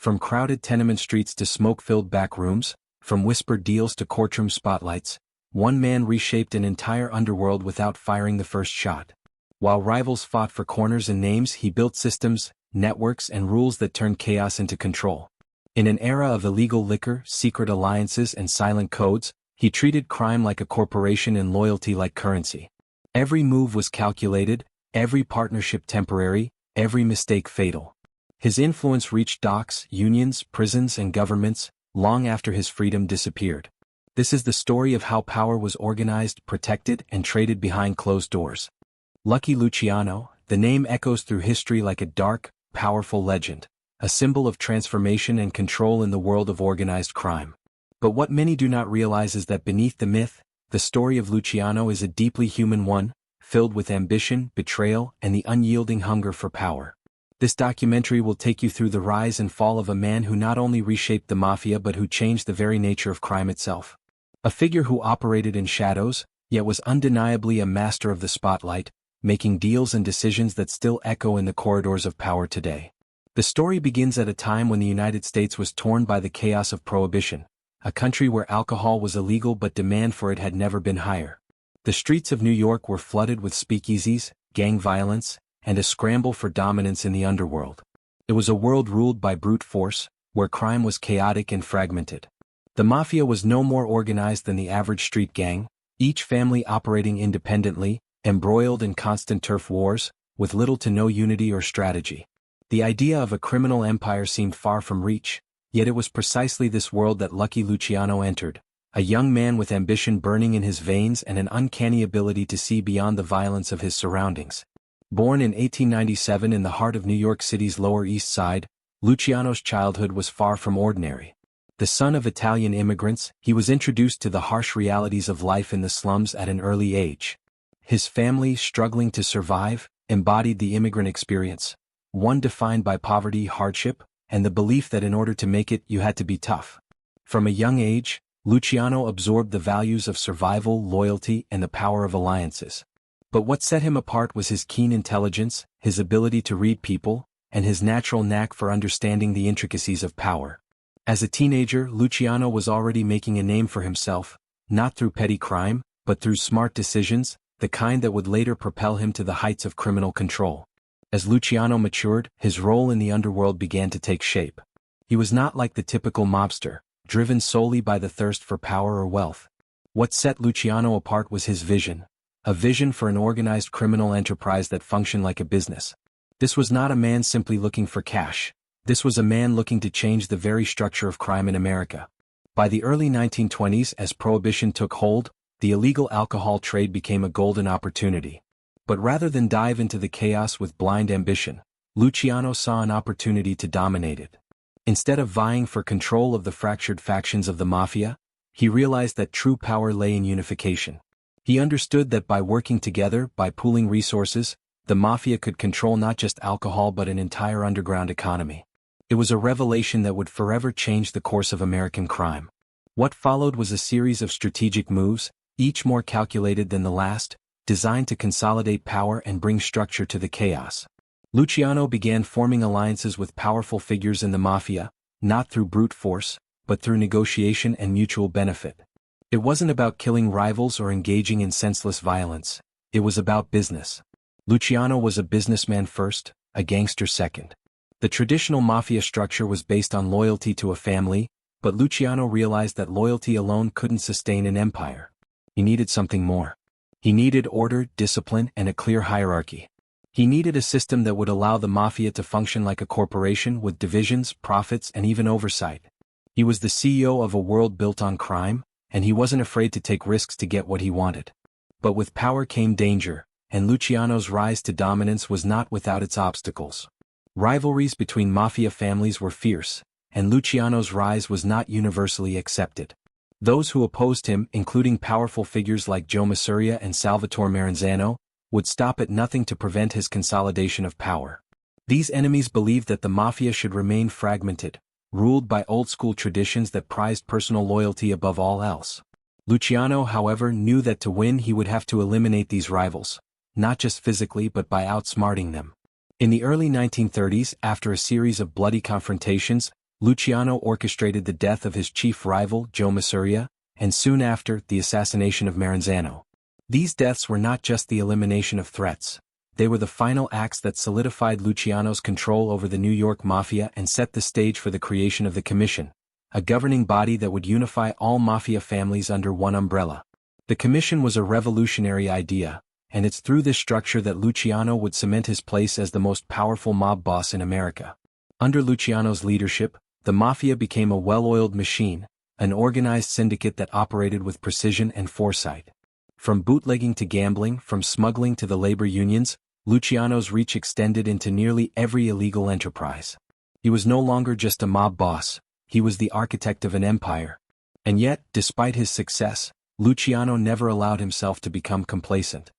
From crowded tenement streets to smoke-filled back rooms, from whispered deals to courtroom spotlights, one man reshaped an entire underworld without firing the first shot. While rivals fought for corners and names, he built systems, networks, and rules that turned chaos into control. In an era of illegal liquor, secret alliances, and silent codes, he treated crime like a corporation and loyalty like currency. Every move was calculated, every partnership temporary, every mistake fatal. His influence reached docks, unions, prisons, and governments, long after his freedom disappeared. This is the story of how power was organized, protected, and traded behind closed doors. Lucky Luciano, the name echoes through history like a dark, powerful legend, a symbol of transformation and control in the world of organized crime. But what many do not realize is that beneath the myth, the story of Luciano is a deeply human one, filled with ambition, betrayal, and the unyielding hunger for power. This documentary will take you through the rise and fall of a man who not only reshaped the Mafia but who changed the very nature of crime itself. A figure who operated in shadows, yet was undeniably a master of the spotlight, making deals and decisions that still echo in the corridors of power today. The story begins at a time when the United States was torn by the chaos of Prohibition, a country where alcohol was illegal but demand for it had never been higher. The streets of New York were flooded with speakeasies, gang violence, and a scramble for dominance in the underworld. It was a world ruled by brute force, where crime was chaotic and fragmented. The Mafia was no more organized than the average street gang, each family operating independently, embroiled in constant turf wars, with little to no unity or strategy. The idea of a criminal empire seemed far from reach, yet it was precisely this world that Lucky Luciano entered, a young man with ambition burning in his veins and an uncanny ability to see beyond the violence of his surroundings. Born in 1897 in the heart of New York City's Lower East Side, Luciano's childhood was far from ordinary. The son of Italian immigrants, he was introduced to the harsh realities of life in the slums at an early age. His family, struggling to survive, embodied the immigrant experience, one defined by poverty, hardship, and the belief that in order to make it you had to be tough. From a young age, Luciano absorbed the values of survival, loyalty, and the power of alliances. But what set him apart was his keen intelligence, his ability to read people, and his natural knack for understanding the intricacies of power. As a teenager, Luciano was already making a name for himself, not through petty crime, but through smart decisions, the kind that would later propel him to the heights of criminal control. As Luciano matured, his role in the underworld began to take shape. He was not like the typical mobster, driven solely by the thirst for power or wealth. What set Luciano apart was his vision. A vision for an organized criminal enterprise that functioned like a business. This was not a man simply looking for cash. This was a man looking to change the very structure of crime in America. By the early 1920s, as Prohibition took hold, the illegal alcohol trade became a golden opportunity. But rather than dive into the chaos with blind ambition, Luciano saw an opportunity to dominate it. Instead of vying for control of the fractured factions of the Mafia, he realized that true power lay in unification. He understood that by working together, by pooling resources, the Mafia could control not just alcohol but an entire underground economy. It was a revelation that would forever change the course of American crime. What followed was a series of strategic moves, each more calculated than the last, designed to consolidate power and bring structure to the chaos. Luciano began forming alliances with powerful figures in the Mafia, not through brute force, but through negotiation and mutual benefit. It wasn't about killing rivals or engaging in senseless violence. It was about business. Luciano was a businessman first, a gangster second. The traditional Mafia structure was based on loyalty to a family, but Luciano realized that loyalty alone couldn't sustain an empire. He needed something more. He needed order, discipline, and a clear hierarchy. He needed a system that would allow the Mafia to function like a corporation with divisions, profits, and even oversight. He was the CEO of a world built on crime, and he wasn't afraid to take risks to get what he wanted. But with power came danger, and Luciano's rise to dominance was not without its obstacles. Rivalries between Mafia families were fierce, and Luciano's rise was not universally accepted. Those who opposed him, including powerful figures like Joe Masuria and Salvatore Maranzano, would stop at nothing to prevent his consolidation of power. These enemies believed that the Mafia should remain fragmented, ruled by old-school traditions that prized personal loyalty above all else. Luciano, however, knew that to win he would have to eliminate these rivals, not just physically but by outsmarting them. In the early 1930s, after a series of bloody confrontations, Luciano orchestrated the death of his chief rival, Joe Masuria, and soon after, the assassination of Maranzano. These deaths were not just the elimination of threats. They were the final acts that solidified Luciano's control over the New York Mafia and set the stage for the creation of the Commission, a governing body that would unify all Mafia families under one umbrella. The Commission was a revolutionary idea, and it's through this structure that Luciano would cement his place as the most powerful mob boss in America. Under Luciano's leadership, the Mafia became a well-oiled machine, an organized syndicate that operated with precision and foresight. From bootlegging to gambling, from smuggling to the labor unions, Luciano's reach extended into nearly every illegal enterprise. He was no longer just a mob boss, he was the architect of an empire. And yet, despite his success, Luciano never allowed himself to become complacent.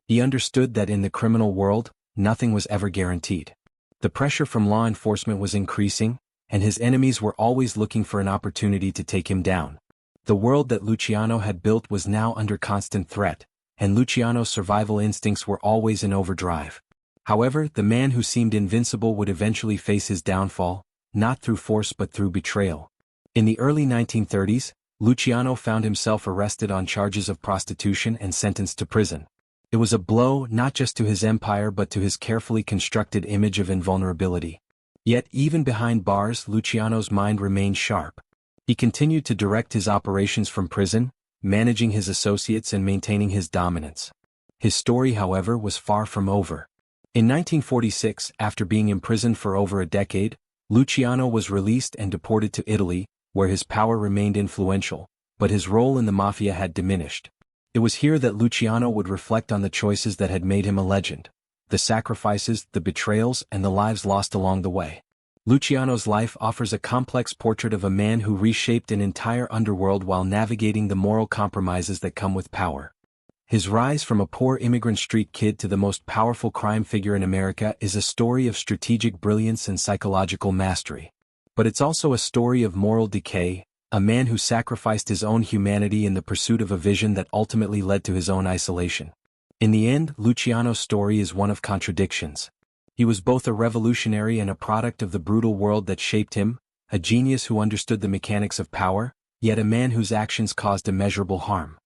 He understood that in the criminal world, nothing was ever guaranteed. The pressure from law enforcement was increasing, and his enemies were always looking for an opportunity to take him down. The world that Luciano had built was now under constant threat, and Luciano's survival instincts were always in overdrive. However, the man who seemed invincible would eventually face his downfall, not through force but through betrayal. In the early 1930s, Luciano found himself arrested on charges of prostitution and sentenced to prison. It was a blow not just to his empire but to his carefully constructed image of invulnerability. Yet even behind bars, Luciano's mind remained sharp. He continued to direct his operations from prison, managing his associates and maintaining his dominance. His story, however, was far from over. In 1946, after being imprisoned for over a decade, Luciano was released and deported to Italy, where his power remained influential, but his role in the Mafia had diminished. It was here that Luciano would reflect on the choices that had made him a legend, the sacrifices, the betrayals, and the lives lost along the way. Luciano's life offers a complex portrait of a man who reshaped an entire underworld while navigating the moral compromises that come with power. His rise from a poor immigrant street kid to the most powerful crime figure in America is a story of strategic brilliance and psychological mastery. But it's also a story of moral decay, a man who sacrificed his own humanity in the pursuit of a vision that ultimately led to his own isolation. In the end, Luciano's story is one of contradictions. He was both a revolutionary and a product of the brutal world that shaped him, a genius who understood the mechanics of power, yet a man whose actions caused immeasurable harm.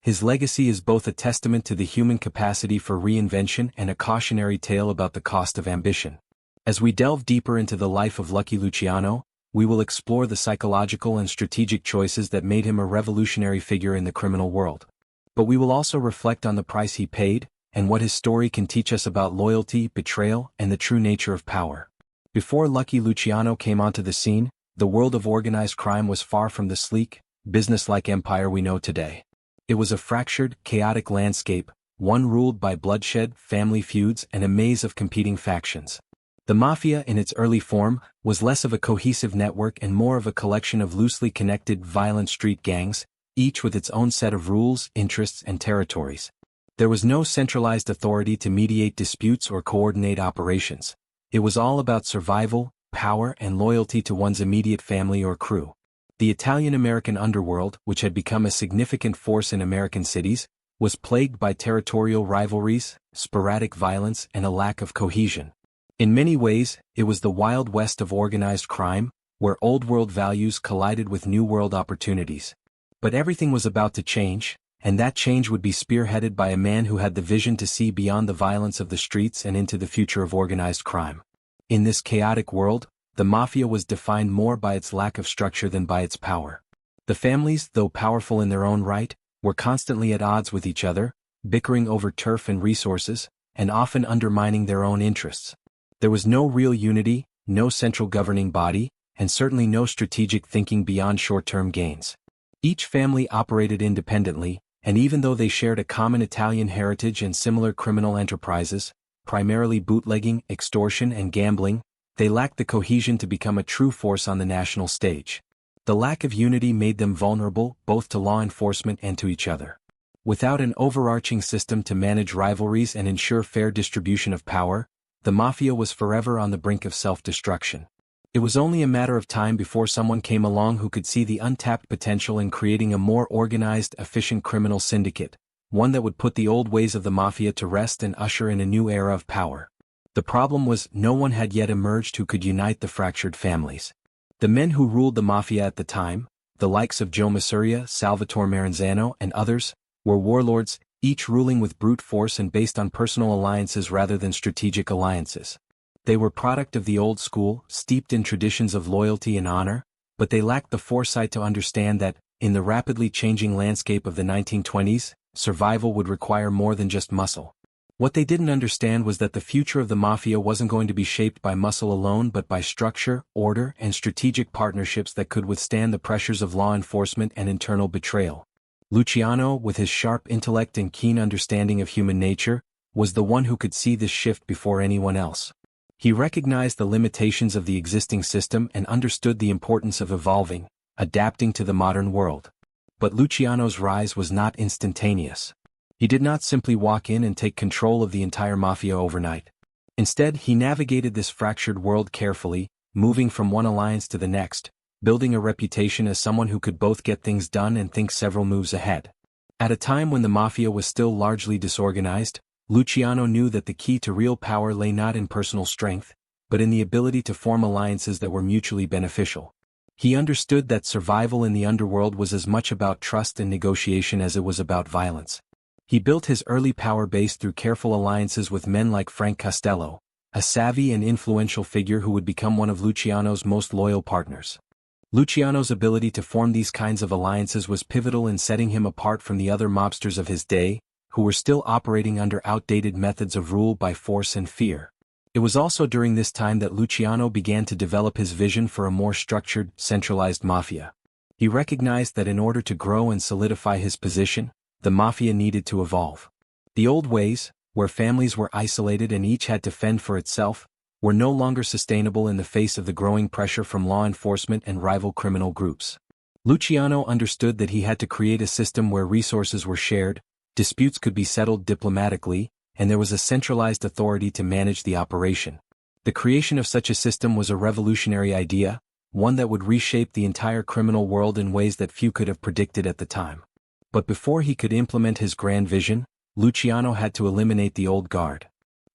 His legacy is both a testament to the human capacity for reinvention and a cautionary tale about the cost of ambition. As we delve deeper into the life of Lucky Luciano, we will explore the psychological and strategic choices that made him a revolutionary figure in the criminal world. But we will also reflect on the price he paid, and what his story can teach us about loyalty, betrayal, and the true nature of power. Before Lucky Luciano came onto the scene, the world of organized crime was far from the sleek, business-like empire we know today. It was a fractured, chaotic landscape, one ruled by bloodshed, family feuds, and a maze of competing factions. The Mafia in its early form was less of a cohesive network and more of a collection of loosely connected, violent street gangs, each with its own set of rules, interests, and territories. There was no centralized authority to mediate disputes or coordinate operations. It was all about survival, power, and loyalty to one's immediate family or crew. The Italian-American underworld, which had become a significant force in American cities, was plagued by territorial rivalries, sporadic violence, and a lack of cohesion. In many ways, it was the Wild West of organized crime, where old-world values collided with new-world opportunities. But everything was about to change, and that change would be spearheaded by a man who had the vision to see beyond the violence of the streets and into the future of organized crime. In this chaotic world, the Mafia was defined more by its lack of structure than by its power. The families, though powerful in their own right, were constantly at odds with each other, bickering over turf and resources, and often undermining their own interests. There was no real unity, no central governing body, and certainly no strategic thinking beyond short-term gains. Each family operated independently, and even though they shared a common Italian heritage and similar criminal enterprises, primarily bootlegging, extortion, and gambling, they lacked the cohesion to become a true force on the national stage. The lack of unity made them vulnerable, both to law enforcement and to each other. Without an overarching system to manage rivalries and ensure fair distribution of power, the Mafia was forever on the brink of self-destruction. It was only a matter of time before someone came along who could see the untapped potential in creating a more organized, efficient criminal syndicate, one that would put the old ways of the Mafia to rest and usher in a new era of power. The problem was no one had yet emerged who could unite the fractured families. The men who ruled the Mafia at the time, the likes of Joe Masuria, Salvatore Maranzano, and others, were warlords, each ruling with brute force and based on personal alliances rather than strategic alliances. They were product of the old school, steeped in traditions of loyalty and honor, but they lacked the foresight to understand that, in the rapidly changing landscape of the 1920s, survival would require more than just muscle. What they didn't understand was that the future of the Mafia wasn't going to be shaped by muscle alone but by structure, order, and strategic partnerships that could withstand the pressures of law enforcement and internal betrayal. Luciano, with his sharp intellect and keen understanding of human nature, was the one who could see this shift before anyone else. He recognized the limitations of the existing system and understood the importance of evolving, adapting to the modern world. But Luciano's rise was not instantaneous. He did not simply walk in and take control of the entire Mafia overnight. Instead, he navigated this fractured world carefully, moving from one alliance to the next, building a reputation as someone who could both get things done and think several moves ahead. At a time when the Mafia was still largely disorganized, Luciano knew that the key to real power lay not in personal strength, but in the ability to form alliances that were mutually beneficial. He understood that survival in the underworld was as much about trust and negotiation as it was about violence. He built his early power base through careful alliances with men like Frank Costello, a savvy and influential figure who would become one of Luciano's most loyal partners. Luciano's ability to form these kinds of alliances was pivotal in setting him apart from the other mobsters of his day, who were still operating under outdated methods of rule by force and fear. It was also during this time that Luciano began to develop his vision for a more structured, centralized Mafia. He recognized that in order to grow and solidify his position, the Mafia needed to evolve. The old ways, where families were isolated and each had to fend for itself, were no longer sustainable in the face of the growing pressure from law enforcement and rival criminal groups. Luciano understood that he had to create a system where resources were shared, disputes could be settled diplomatically, and there was a centralized authority to manage the operation. The creation of such a system was a revolutionary idea, one that would reshape the entire criminal world in ways that few could have predicted at the time. But before he could implement his grand vision, Luciano had to eliminate the old guard.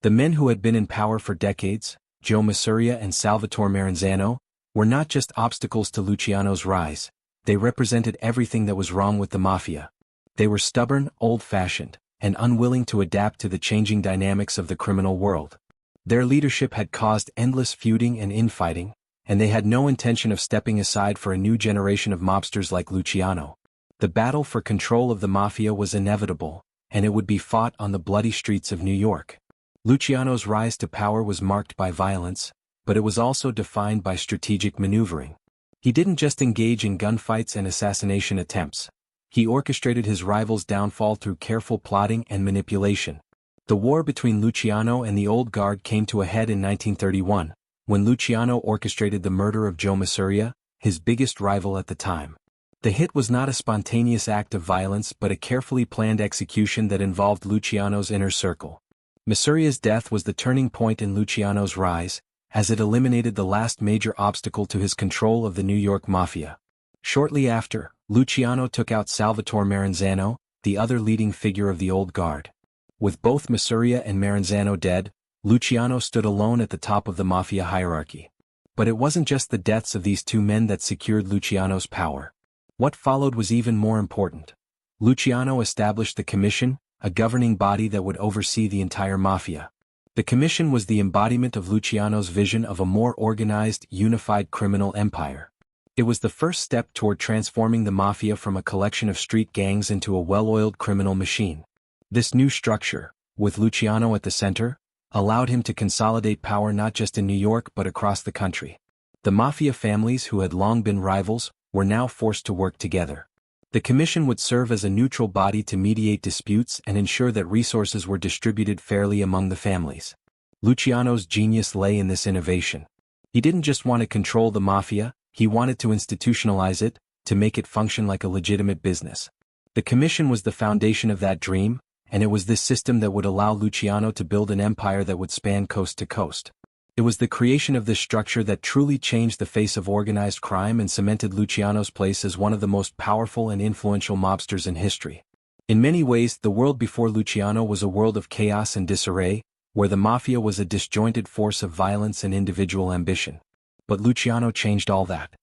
The men who had been in power for decades, Joe Masuria and Salvatore Maranzano, were not just obstacles to Luciano's rise, they represented everything that was wrong with the Mafia. They were stubborn, old-fashioned, and unwilling to adapt to the changing dynamics of the criminal world. Their leadership had caused endless feuding and infighting, and they had no intention of stepping aside for a new generation of mobsters like Luciano. The battle for control of the Mafia was inevitable, and it would be fought on the bloody streets of New York. Luciano's rise to power was marked by violence, but it was also defined by strategic maneuvering. He didn't just engage in gunfights and assassination attempts. He orchestrated his rival's downfall through careful plotting and manipulation. The war between Luciano and the old guard came to a head in 1931, when Luciano orchestrated the murder of Joe Masuria, his biggest rival at the time. The hit was not a spontaneous act of violence but a carefully planned execution that involved Luciano's inner circle. Masuria's death was the turning point in Luciano's rise, as it eliminated the last major obstacle to his control of the New York Mafia. Shortly after, Luciano took out Salvatore Maranzano, the other leading figure of the old guard. With both Masuria and Maranzano dead, Luciano stood alone at the top of the Mafia hierarchy. But it wasn't just the deaths of these two men that secured Luciano's power. What followed was even more important. Luciano established the Commission, a governing body that would oversee the entire Mafia. The Commission was the embodiment of Luciano's vision of a more organized, unified criminal empire. It was the first step toward transforming the Mafia from a collection of street gangs into a well-oiled criminal machine. This new structure, with Luciano at the center, allowed him to consolidate power not just in New York but across the country. The Mafia families who had long been rivals were now forced to work together. The Commission would serve as a neutral body to mediate disputes and ensure that resources were distributed fairly among the families. Luciano's genius lay in this innovation. He didn't just want to control the Mafia, he wanted to institutionalize it, to make it function like a legitimate business. The Commission was the foundation of that dream, and it was this system that would allow Luciano to build an empire that would span coast to coast. It was the creation of this structure that truly changed the face of organized crime and cemented Luciano's place as one of the most powerful and influential mobsters in history. In many ways, the world before Luciano was a world of chaos and disarray, where the Mafia was a disjointed force of violence and individual ambition. But Luciano changed all that.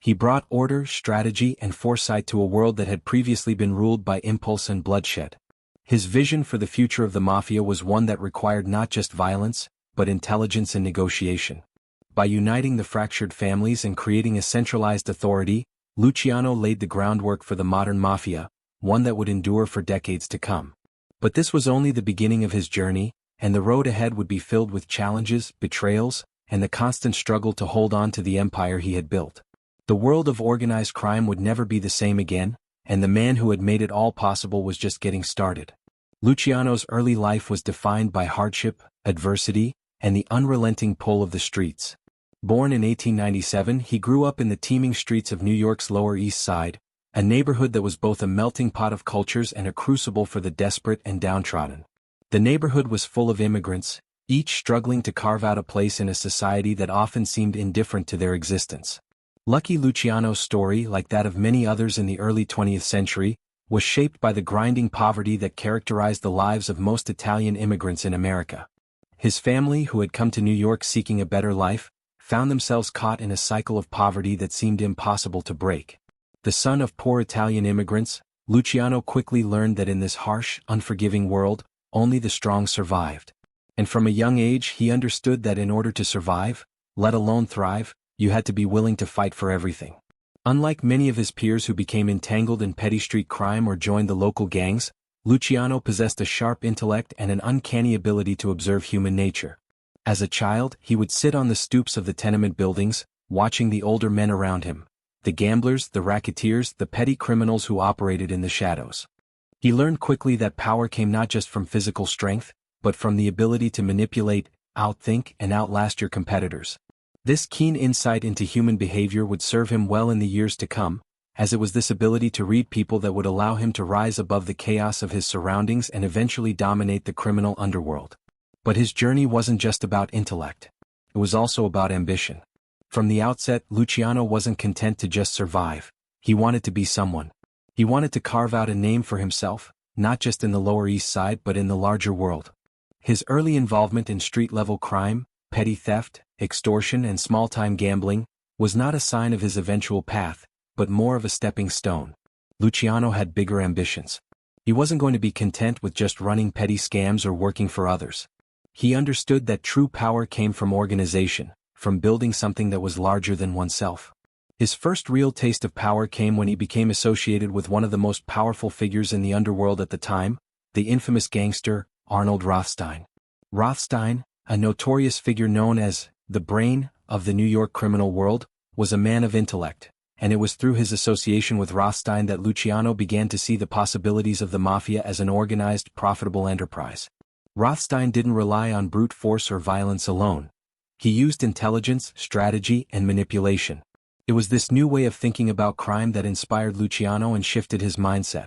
He brought order, strategy, and foresight to a world that had previously been ruled by impulse and bloodshed. His vision for the future of the Mafia was one that required not just violence, but intelligence and negotiation. By uniting the fractured families and creating a centralized authority, Luciano laid the groundwork for the modern Mafia, one that would endure for decades to come. But this was only the beginning of his journey, and the road ahead would be filled with challenges, betrayals, and the constant struggle to hold on to the empire he had built. The world of organized crime would never be the same again, and the man who had made it all possible was just getting started. Luciano's early life was defined by hardship, adversity, and the unrelenting pull of the streets. Born in 1897, he grew up in the teeming streets of New York's Lower East Side, a neighborhood that was both a melting pot of cultures and a crucible for the desperate and downtrodden. The neighborhood was full of immigrants, each struggling to carve out a place in a society that often seemed indifferent to their existence. Lucky Luciano's story, like that of many others in the early 20th century, was shaped by the grinding poverty that characterized the lives of most Italian immigrants in America. His family, who had come to New York seeking a better life, found themselves caught in a cycle of poverty that seemed impossible to break. The son of poor Italian immigrants, Luciano quickly learned that in this harsh, unforgiving world, only the strong survived. And from a young age he understood that in order to survive, let alone thrive, you had to be willing to fight for everything. Unlike many of his peers who became entangled in petty street crime or joined the local gangs, Luciano possessed a sharp intellect and an uncanny ability to observe human nature. As a child, he would sit on the stoops of the tenement buildings, watching the older men around him, the gamblers, the racketeers, the petty criminals who operated in the shadows. He learned quickly that power came not just from physical strength, but from the ability to manipulate, outthink, and outlast your competitors. This keen insight into human behavior would serve him well in the years to come, as it was this ability to read people that would allow him to rise above the chaos of his surroundings and eventually dominate the criminal underworld. But his journey wasn't just about intellect. It was also about ambition. From the outset, Luciano wasn't content to just survive. He wanted to be someone. He wanted to carve out a name for himself, not just in the Lower East Side but in the larger world. His early involvement in street-level crime, petty theft, extortion and small-time gambling, was not a sign of his eventual path, but more of a stepping stone. Luciano had bigger ambitions. He wasn't going to be content with just running petty scams or working for others. He understood that true power came from organization, from building something that was larger than oneself. His first real taste of power came when he became associated with one of the most powerful figures in the underworld at the time, the infamous gangster, Arnold Rothstein. Rothstein, a notorious figure known as the brain of the New York criminal world, was a man of intellect, and it was through his association with Rothstein that Luciano began to see the possibilities of the Mafia as an organized, profitable enterprise. Rothstein didn't rely on brute force or violence alone. He used intelligence, strategy, and manipulation. It was this new way of thinking about crime that inspired Luciano and shifted his mindset.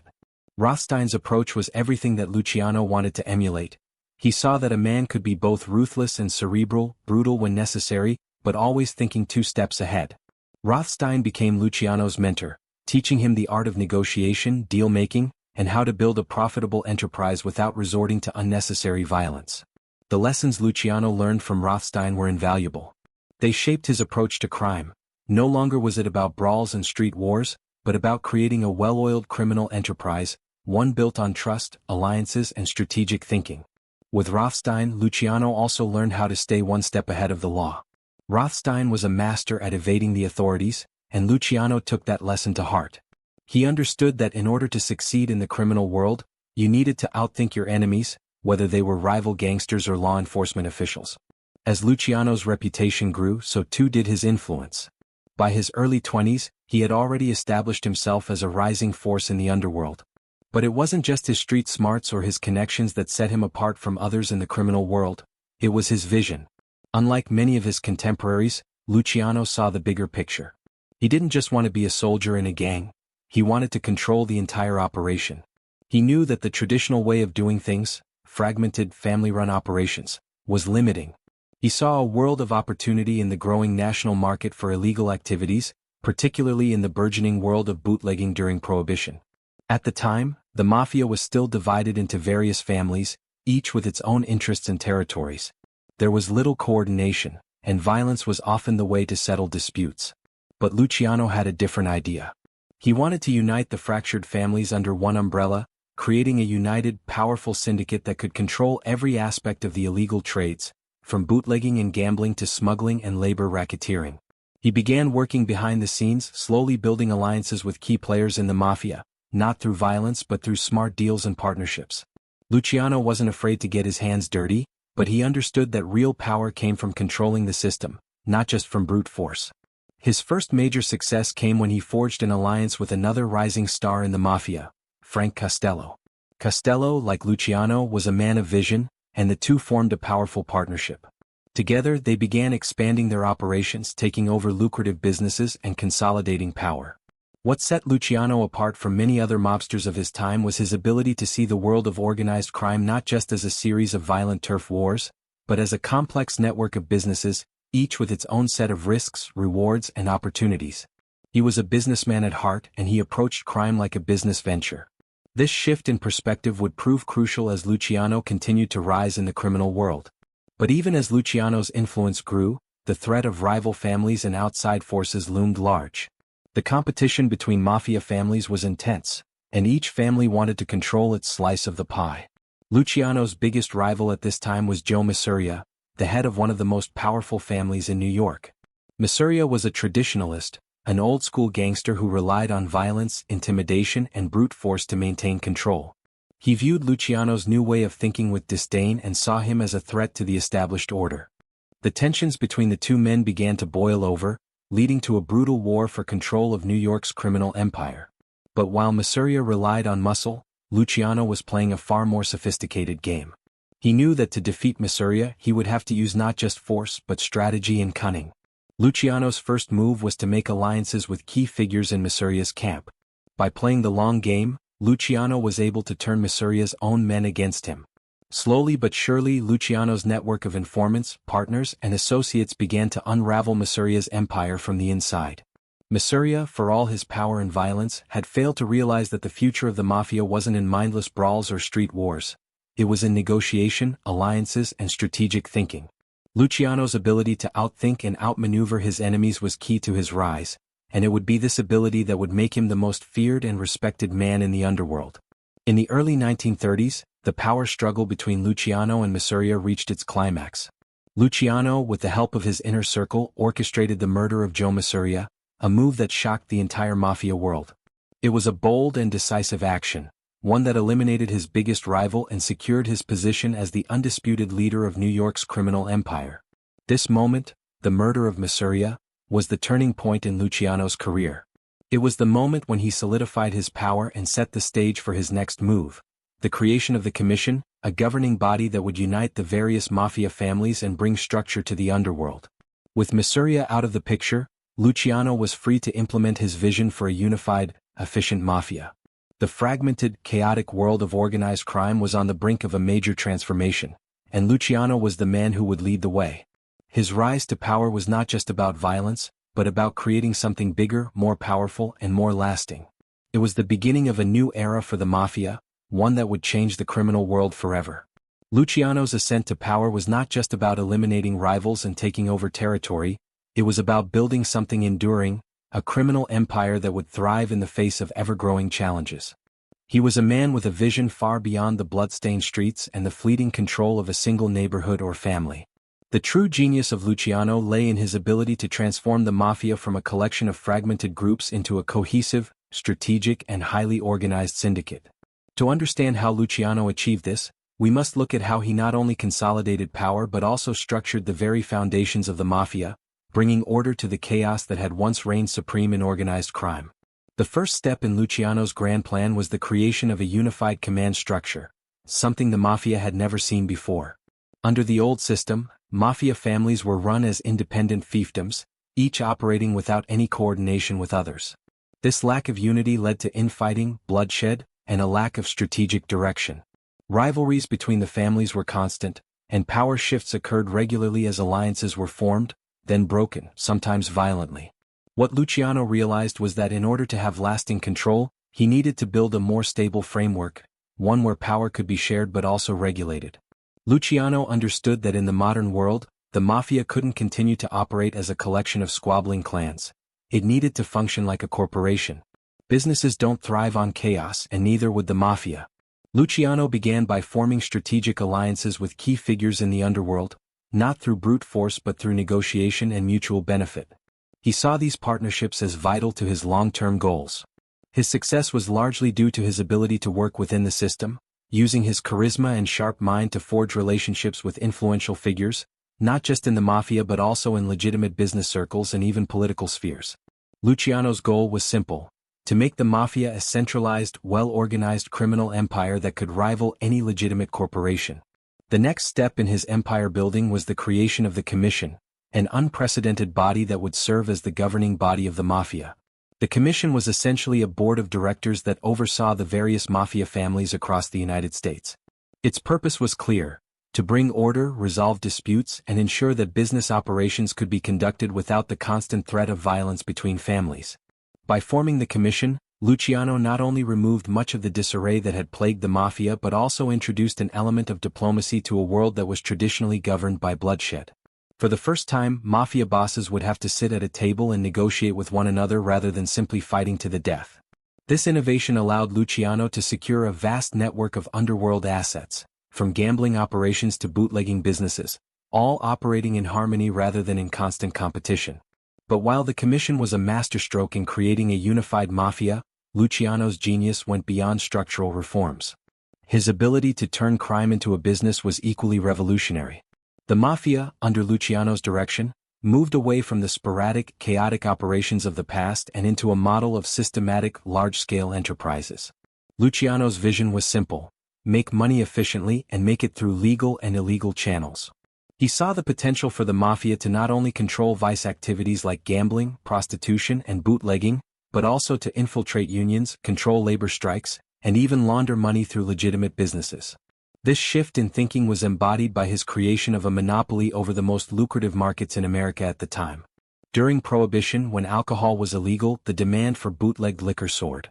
Rothstein's approach was everything that Luciano wanted to emulate. He saw that a man could be both ruthless and cerebral, brutal when necessary, but always thinking 2 steps ahead. Rothstein became Luciano's mentor, teaching him the art of negotiation, deal-making, and how to build a profitable enterprise without resorting to unnecessary violence. The lessons Luciano learned from Rothstein were invaluable. They shaped his approach to crime. No longer was it about brawls and street wars, but about creating a well-oiled criminal enterprise, one built on trust, alliances, and strategic thinking. With Rothstein, Luciano also learned how to stay one step ahead of the law. Rothstein was a master at evading the authorities, and Luciano took that lesson to heart. He understood that in order to succeed in the criminal world, you needed to outthink your enemies, whether they were rival gangsters or law enforcement officials. As Luciano's reputation grew, so too did his influence. By his early 20s, he had already established himself as a rising force in the underworld. But it wasn't just his street smarts or his connections that set him apart from others in the criminal world. It was his vision. Unlike many of his contemporaries, Luciano saw the bigger picture. He didn't just want to be a soldier in a gang. He wanted to control the entire operation. He knew that the traditional way of doing things, fragmented family-run operations, was limiting. He saw a world of opportunity in the growing national market for illegal activities, particularly in the burgeoning world of bootlegging during Prohibition. At the time, the Mafia was still divided into various families, each with its own interests and territories. There was little coordination, and violence was often the way to settle disputes. But Luciano had a different idea. He wanted to unite the fractured families under one umbrella, creating a united, powerful syndicate that could control every aspect of the illegal trades, from bootlegging and gambling to smuggling and labor racketeering. He began working behind the scenes, slowly building alliances with key players in the Mafia, not through violence but through smart deals and partnerships. Luciano wasn't afraid to get his hands dirty, but he understood that real power came from controlling the system, not just from brute force. His first major success came when he forged an alliance with another rising star in the Mafia, Frank Costello. Costello, like Luciano, was a man of vision, and the two formed a powerful partnership. Together they began expanding their operations, taking over lucrative businesses and consolidating power. What set Luciano apart from many other mobsters of his time was his ability to see the world of organized crime not just as a series of violent turf wars, but as a complex network of businesses, each with its own set of risks, rewards, and opportunities. He was a businessman at heart, and he approached crime like a business venture. This shift in perspective would prove crucial as Luciano continued to rise in the criminal world. But even as Luciano's influence grew, the threat of rival families and outside forces loomed large. The competition between mafia families was intense, and each family wanted to control its slice of the pie. Luciano's biggest rival at this time was Joe Masuria, the head of one of the most powerful families in New York. Masuria was a traditionalist, an old-school gangster who relied on violence, intimidation, and brute force to maintain control. He viewed Luciano's new way of thinking with disdain and saw him as a threat to the established order. The tensions between the two men began to boil over, leading to a brutal war for control of New York's criminal empire. But while Masuria relied on muscle, Luciano was playing a far more sophisticated game. He knew that to defeat Masuria he would have to use not just force but strategy and cunning. Luciano's first move was to make alliances with key figures in Masuria's camp. By playing the long game, Luciano was able to turn Masuria's own men against him. Slowly but surely Luciano's network of informants, partners, and associates began to unravel Masuria's empire from the inside. Masuria, for all his power and violence, had failed to realize that the future of the Mafia wasn't in mindless brawls or street wars. It was in negotiation, alliances, and strategic thinking. Luciano's ability to outthink and outmaneuver his enemies was key to his rise, and it would be this ability that would make him the most feared and respected man in the underworld. In the early 1930s, the power struggle between Luciano and Masuria reached its climax. Luciano, with the help of his inner circle, orchestrated the murder of Joe Masuria, a move that shocked the entire Mafia world. It was a bold and decisive action, one that eliminated his biggest rival and secured his position as the undisputed leader of New York's criminal empire. This moment, the murder of Masuria, was the turning point in Luciano's career. It was the moment when he solidified his power and set the stage for his next move, the creation of the Commission, a governing body that would unite the various Mafia families and bring structure to the underworld. With Masuria out of the picture, Luciano was free to implement his vision for a unified, efficient Mafia. The fragmented, chaotic world of organized crime was on the brink of a major transformation, and Luciano was the man who would lead the way. His rise to power was not just about violence, but about creating something bigger, more powerful, and more lasting. It was the beginning of a new era for the Mafia, one that would change the criminal world forever. Luciano's ascent to power was not just about eliminating rivals and taking over territory, it was about building something enduring, a criminal empire that would thrive in the face of ever-growing challenges. He was a man with a vision far beyond the blood-stained streets and the fleeting control of a single neighborhood or family. The true genius of Luciano lay in his ability to transform the Mafia from a collection of fragmented groups into a cohesive, strategic, and highly organized syndicate. To understand how Luciano achieved this, we must look at how he not only consolidated power but also structured the very foundations of the Mafia, bringing order to the chaos that had once reigned supreme in organized crime. The first step in Luciano's grand plan was the creation of a unified command structure, something the Mafia had never seen before. Under the old system, Mafia families were run as independent fiefdoms, each operating without any coordination with others. This lack of unity led to infighting, bloodshed, and a lack of strategic direction. Rivalries between the families were constant, and power shifts occurred regularly as alliances were formed, then broken, sometimes violently. What Luciano realized was that in order to have lasting control, he needed to build a more stable framework, one where power could be shared but also regulated. Luciano understood that in the modern world, the Mafia couldn't continue to operate as a collection of squabbling clans. It needed to function like a corporation. Businesses don't thrive on chaos, and neither would the Mafia. Luciano began by forming strategic alliances with key figures in the underworld, not through brute force but through negotiation and mutual benefit. He saw these partnerships as vital to his long-term goals. His success was largely due to his ability to work within the system, using his charisma and sharp mind to forge relationships with influential figures, not just in the Mafia but also in legitimate business circles and even political spheres. Luciano's goal was simple: to make the Mafia a centralized, well-organized criminal empire that could rival any legitimate corporation. The next step in his empire building was the creation of the Commission, an unprecedented body that would serve as the governing body of the Mafia. The Commission was essentially a board of directors that oversaw the various Mafia families across the United States. Its purpose was clear: to bring order, resolve disputes, and ensure that business operations could be conducted without the constant threat of violence between families. By forming the Commission, Luciano not only removed much of the disarray that had plagued the Mafia but also introduced an element of diplomacy to a world that was traditionally governed by bloodshed. For the first time, Mafia bosses would have to sit at a table and negotiate with one another rather than simply fighting to the death. This innovation allowed Luciano to secure a vast network of underworld assets, from gambling operations to bootlegging businesses, all operating in harmony rather than in constant competition. But while the Commission was a masterstroke in creating a unified Mafia, Luciano's genius went beyond structural reforms. His ability to turn crime into a business was equally revolutionary. The Mafia, under Luciano's direction, moved away from the sporadic, chaotic operations of the past and into a model of systematic, large-scale enterprises. Luciano's vision was simple: make money efficiently and make it through legal and illegal channels. He saw the potential for the Mafia to not only control vice activities like gambling, prostitution, and bootlegging, but also to infiltrate unions, control labor strikes, and even launder money through legitimate businesses. This shift in thinking was embodied by his creation of a monopoly over the most lucrative markets in America at the time. During Prohibition, when alcohol was illegal, the demand for bootlegged liquor soared.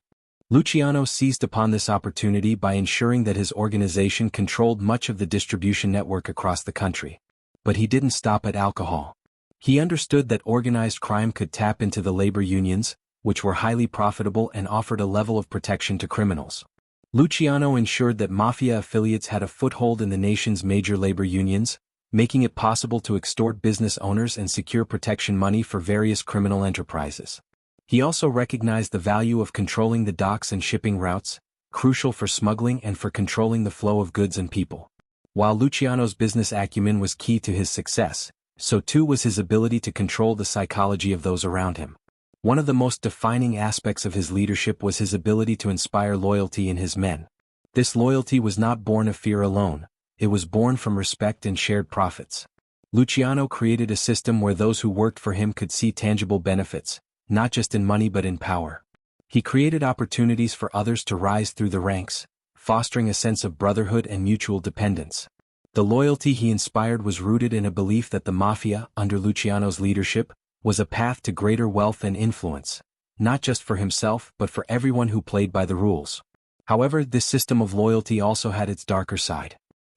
Luciano seized upon this opportunity by ensuring that his organization controlled much of the distribution network across the country. But he didn't stop at alcohol. He understood that organized crime could tap into the labor unions, which were highly profitable and offered a level of protection to criminals. Luciano ensured that Mafia affiliates had a foothold in the nation's major labor unions, making it possible to extort business owners and secure protection money for various criminal enterprises. He also recognized the value of controlling the docks and shipping routes, crucial for smuggling and for controlling the flow of goods and people. While Luciano's business acumen was key to his success, so too was his ability to control the psychology of those around him. One of the most defining aspects of his leadership was his ability to inspire loyalty in his men. This loyalty was not born of fear alone, it was born from respect and shared profits. Luciano created a system where those who worked for him could see tangible benefits, not just in money but in power. He created opportunities for others to rise through the ranks, fostering a sense of brotherhood and mutual dependence. The loyalty he inspired was rooted in a belief that the Mafia, under Luciano's leadership, was a path to greater wealth and influence, not just for himself but for everyone who played by the rules. However, this system of loyalty also had its darker side.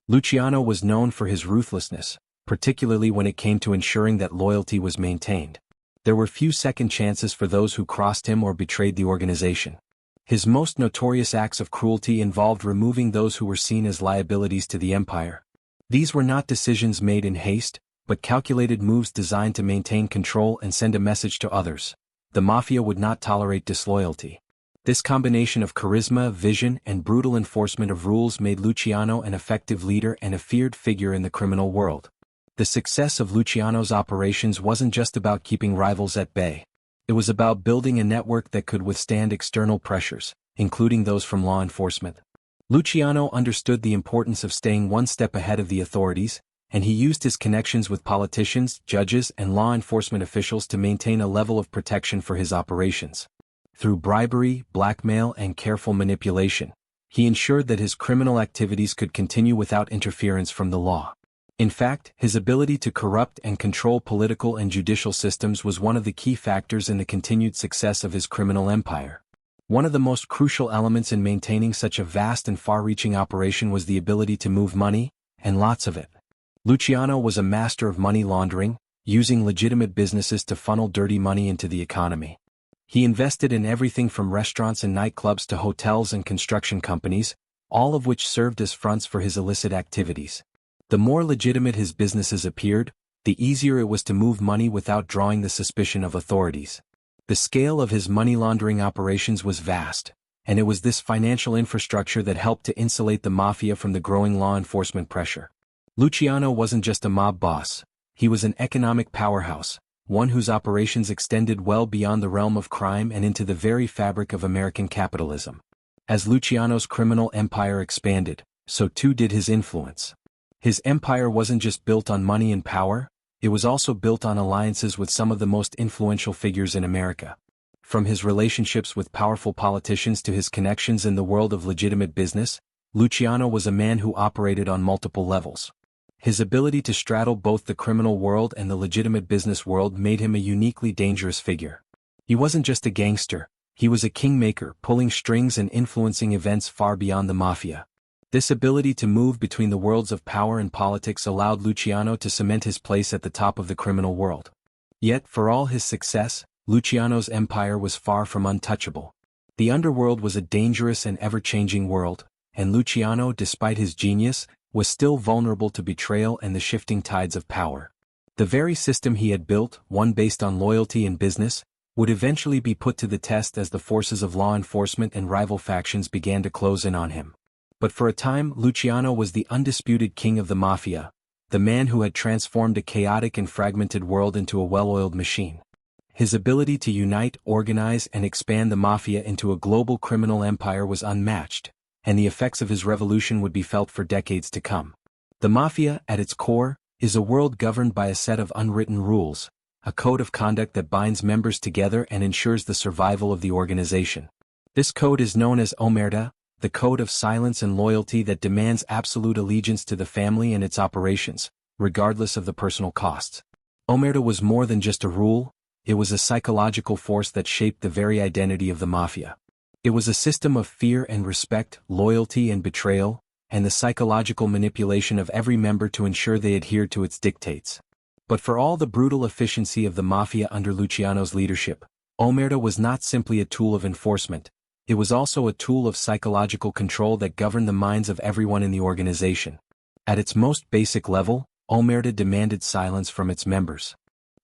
Luciano was known for his ruthlessness, particularly when it came to ensuring that loyalty was maintained. There were few second chances for those who crossed him or betrayed the organization. His most notorious acts of cruelty involved removing those who were seen as liabilities to the empire. These were not decisions made in haste, but calculated moves designed to maintain control and send a message to others. The Mafia would not tolerate disloyalty. This combination of charisma, vision, and brutal enforcement of rules made Luciano an effective leader and a feared figure in the criminal world. The success of Luciano's operations wasn't just about keeping rivals at bay. It was about building a network that could withstand external pressures, including those from law enforcement. Luciano understood the importance of staying one step ahead of the authorities, and he used his connections with politicians, judges, and law enforcement officials to maintain a level of protection for his operations. Through bribery, blackmail, and careful manipulation, he ensured that his criminal activities could continue without interference from the law. In fact, his ability to corrupt and control political and judicial systems was one of the key factors in the continued success of his criminal empire. One of the most crucial elements in maintaining such a vast and far-reaching operation was the ability to move money, and lots of it. Luciano was a master of money laundering, using legitimate businesses to funnel dirty money into the economy. He invested in everything from restaurants and nightclubs to hotels and construction companies, all of which served as fronts for his illicit activities. The more legitimate his businesses appeared, the easier it was to move money without drawing the suspicion of authorities. The scale of his money laundering operations was vast, and it was this financial infrastructure that helped to insulate the Mafia from the growing law enforcement pressure. Luciano wasn't just a mob boss, he was an economic powerhouse, one whose operations extended well beyond the realm of crime and into the very fabric of American capitalism. As Luciano's criminal empire expanded, so too did his influence. His empire wasn't just built on money and power, it was also built on alliances with some of the most influential figures in America. From his relationships with powerful politicians to his connections in the world of legitimate business, Luciano was a man who operated on multiple levels. His ability to straddle both the criminal world and the legitimate business world made him a uniquely dangerous figure. He wasn't just a gangster, he was a kingmaker, pulling strings and influencing events far beyond the Mafia. This ability to move between the worlds of power and politics allowed Luciano to cement his place at the top of the criminal world. Yet, for all his success, Luciano's empire was far from untouchable. The underworld was a dangerous and ever-changing world, and Luciano, despite his genius, was still vulnerable to betrayal and the shifting tides of power. The very system he had built, one based on loyalty and business, would eventually be put to the test as the forces of law enforcement and rival factions began to close in on him. But for a time, Luciano was the undisputed king of the Mafia, the man who had transformed a chaotic and fragmented world into a well-oiled machine. His ability to unite, organize, and expand the Mafia into a global criminal empire was unmatched, and the effects of his revolution would be felt for decades to come. The Mafia, at its core, is a world governed by a set of unwritten rules, a code of conduct that binds members together and ensures the survival of the organization. This code is known as omerta, the code of silence and loyalty that demands absolute allegiance to the family and its operations, regardless of the personal costs. Omerta was more than just a rule, it was a psychological force that shaped the very identity of the Mafia. It was a system of fear and respect, loyalty and betrayal, and the psychological manipulation of every member to ensure they adhered to its dictates. But for all the brutal efficiency of the Mafia under Luciano's leadership, omerta was not simply a tool of enforcement, it was also a tool of psychological control that governed the minds of everyone in the organization. At its most basic level, omerta demanded silence from its members.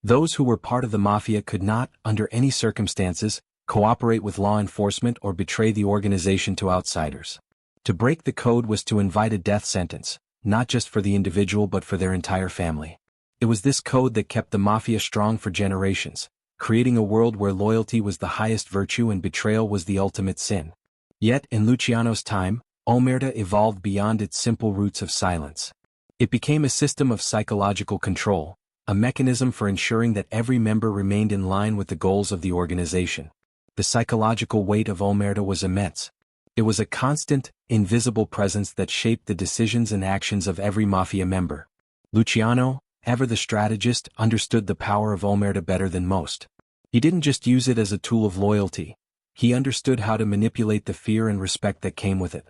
Those who were part of the Mafia could not, under any circumstances, cooperate with law enforcement or betray the organization to outsiders. To break the code was to invite a death sentence, not just for the individual but for their entire family. It was this code that kept the Mafia strong for generations, creating a world where loyalty was the highest virtue and betrayal was the ultimate sin. Yet, in Luciano's time, omerta evolved beyond its simple roots of silence. It became a system of psychological control, a mechanism for ensuring that every member remained in line with the goals of the organization. The psychological weight of omerta was immense. It was a constant, invisible presence that shaped the decisions and actions of every Mafia member. Luciano, ever the strategist, understood the power of omerta better than most. He didn't just use it as a tool of loyalty, he understood how to manipulate the fear and respect that came with it.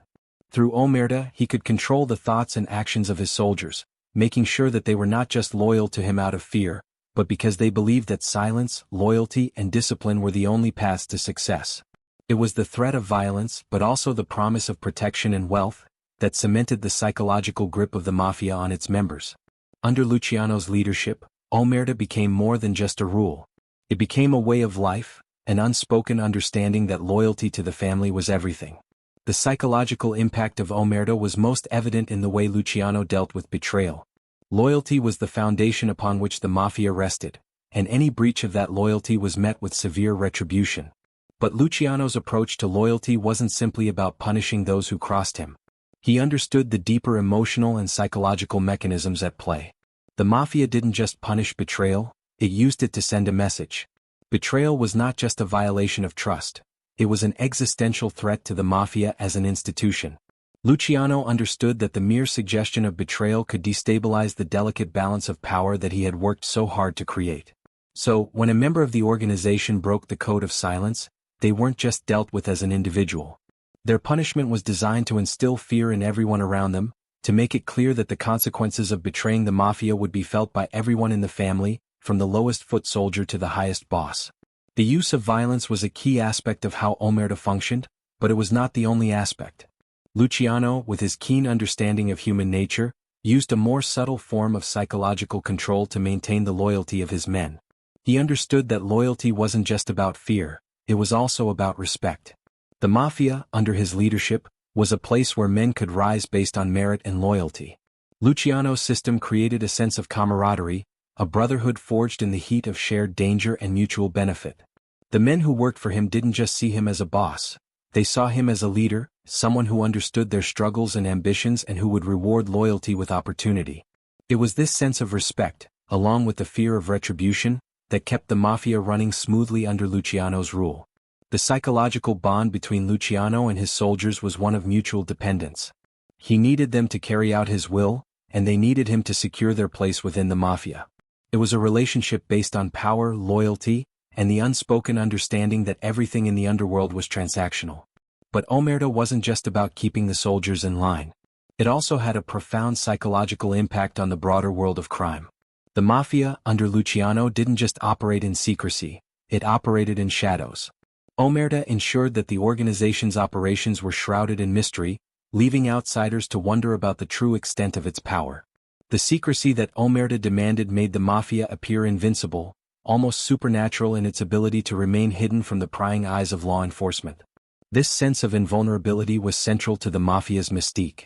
Through omerta, he could control the thoughts and actions of his soldiers, making sure that they were not just loyal to him out of fear, but because they believed that silence, loyalty, and discipline were the only paths to success. It was the threat of violence, but also the promise of protection and wealth, that cemented the psychological grip of the Mafia on its members. Under Luciano's leadership, omerta became more than just a rule. It became a way of life, an unspoken understanding that loyalty to the family was everything. The psychological impact of omerta was most evident in the way Luciano dealt with betrayal. Loyalty was the foundation upon which the Mafia rested, and any breach of that loyalty was met with severe retribution. But Luciano's approach to loyalty wasn't simply about punishing those who crossed him. He understood the deeper emotional and psychological mechanisms at play. The Mafia didn't just punish betrayal, it used it to send a message. Betrayal was not just a violation of trust, it was an existential threat to the Mafia as an institution. Luciano understood that the mere suggestion of betrayal could destabilize the delicate balance of power that he had worked so hard to create. So, when a member of the organization broke the code of silence, they weren't just dealt with as an individual. Their punishment was designed to instill fear in everyone around them, to make it clear that the consequences of betraying the Mafia would be felt by everyone in the family, from the lowest foot soldier to the highest boss. The use of violence was a key aspect of how Omerta functioned, but it was not the only aspect. Luciano, with his keen understanding of human nature, used a more subtle form of psychological control to maintain the loyalty of his men. He understood that loyalty wasn't just about fear, it was also about respect. The Mafia, under his leadership, was a place where men could rise based on merit and loyalty. Luciano's system created a sense of camaraderie, a brotherhood forged in the heat of shared danger and mutual benefit. The men who worked for him didn't just see him as a boss, they saw him as a leader, someone who understood their struggles and ambitions and who would reward loyalty with opportunity. It was this sense of respect, along with the fear of retribution, that kept the Mafia running smoothly under Luciano's rule. The psychological bond between Luciano and his soldiers was one of mutual dependence. He needed them to carry out his will, and they needed him to secure their place within the Mafia. It was a relationship based on power, loyalty, and the unspoken understanding that everything in the underworld was transactional. But Omerta wasn't just about keeping the soldiers in line. It also had a profound psychological impact on the broader world of crime. The Mafia, under Luciano, didn't just operate in secrecy, it operated in shadows. Omerta ensured that the organization's operations were shrouded in mystery, leaving outsiders to wonder about the true extent of its power. The secrecy that Omerta demanded made the Mafia appear invincible, almost supernatural in its ability to remain hidden from the prying eyes of law enforcement. This sense of invulnerability was central to the Mafia's mystique.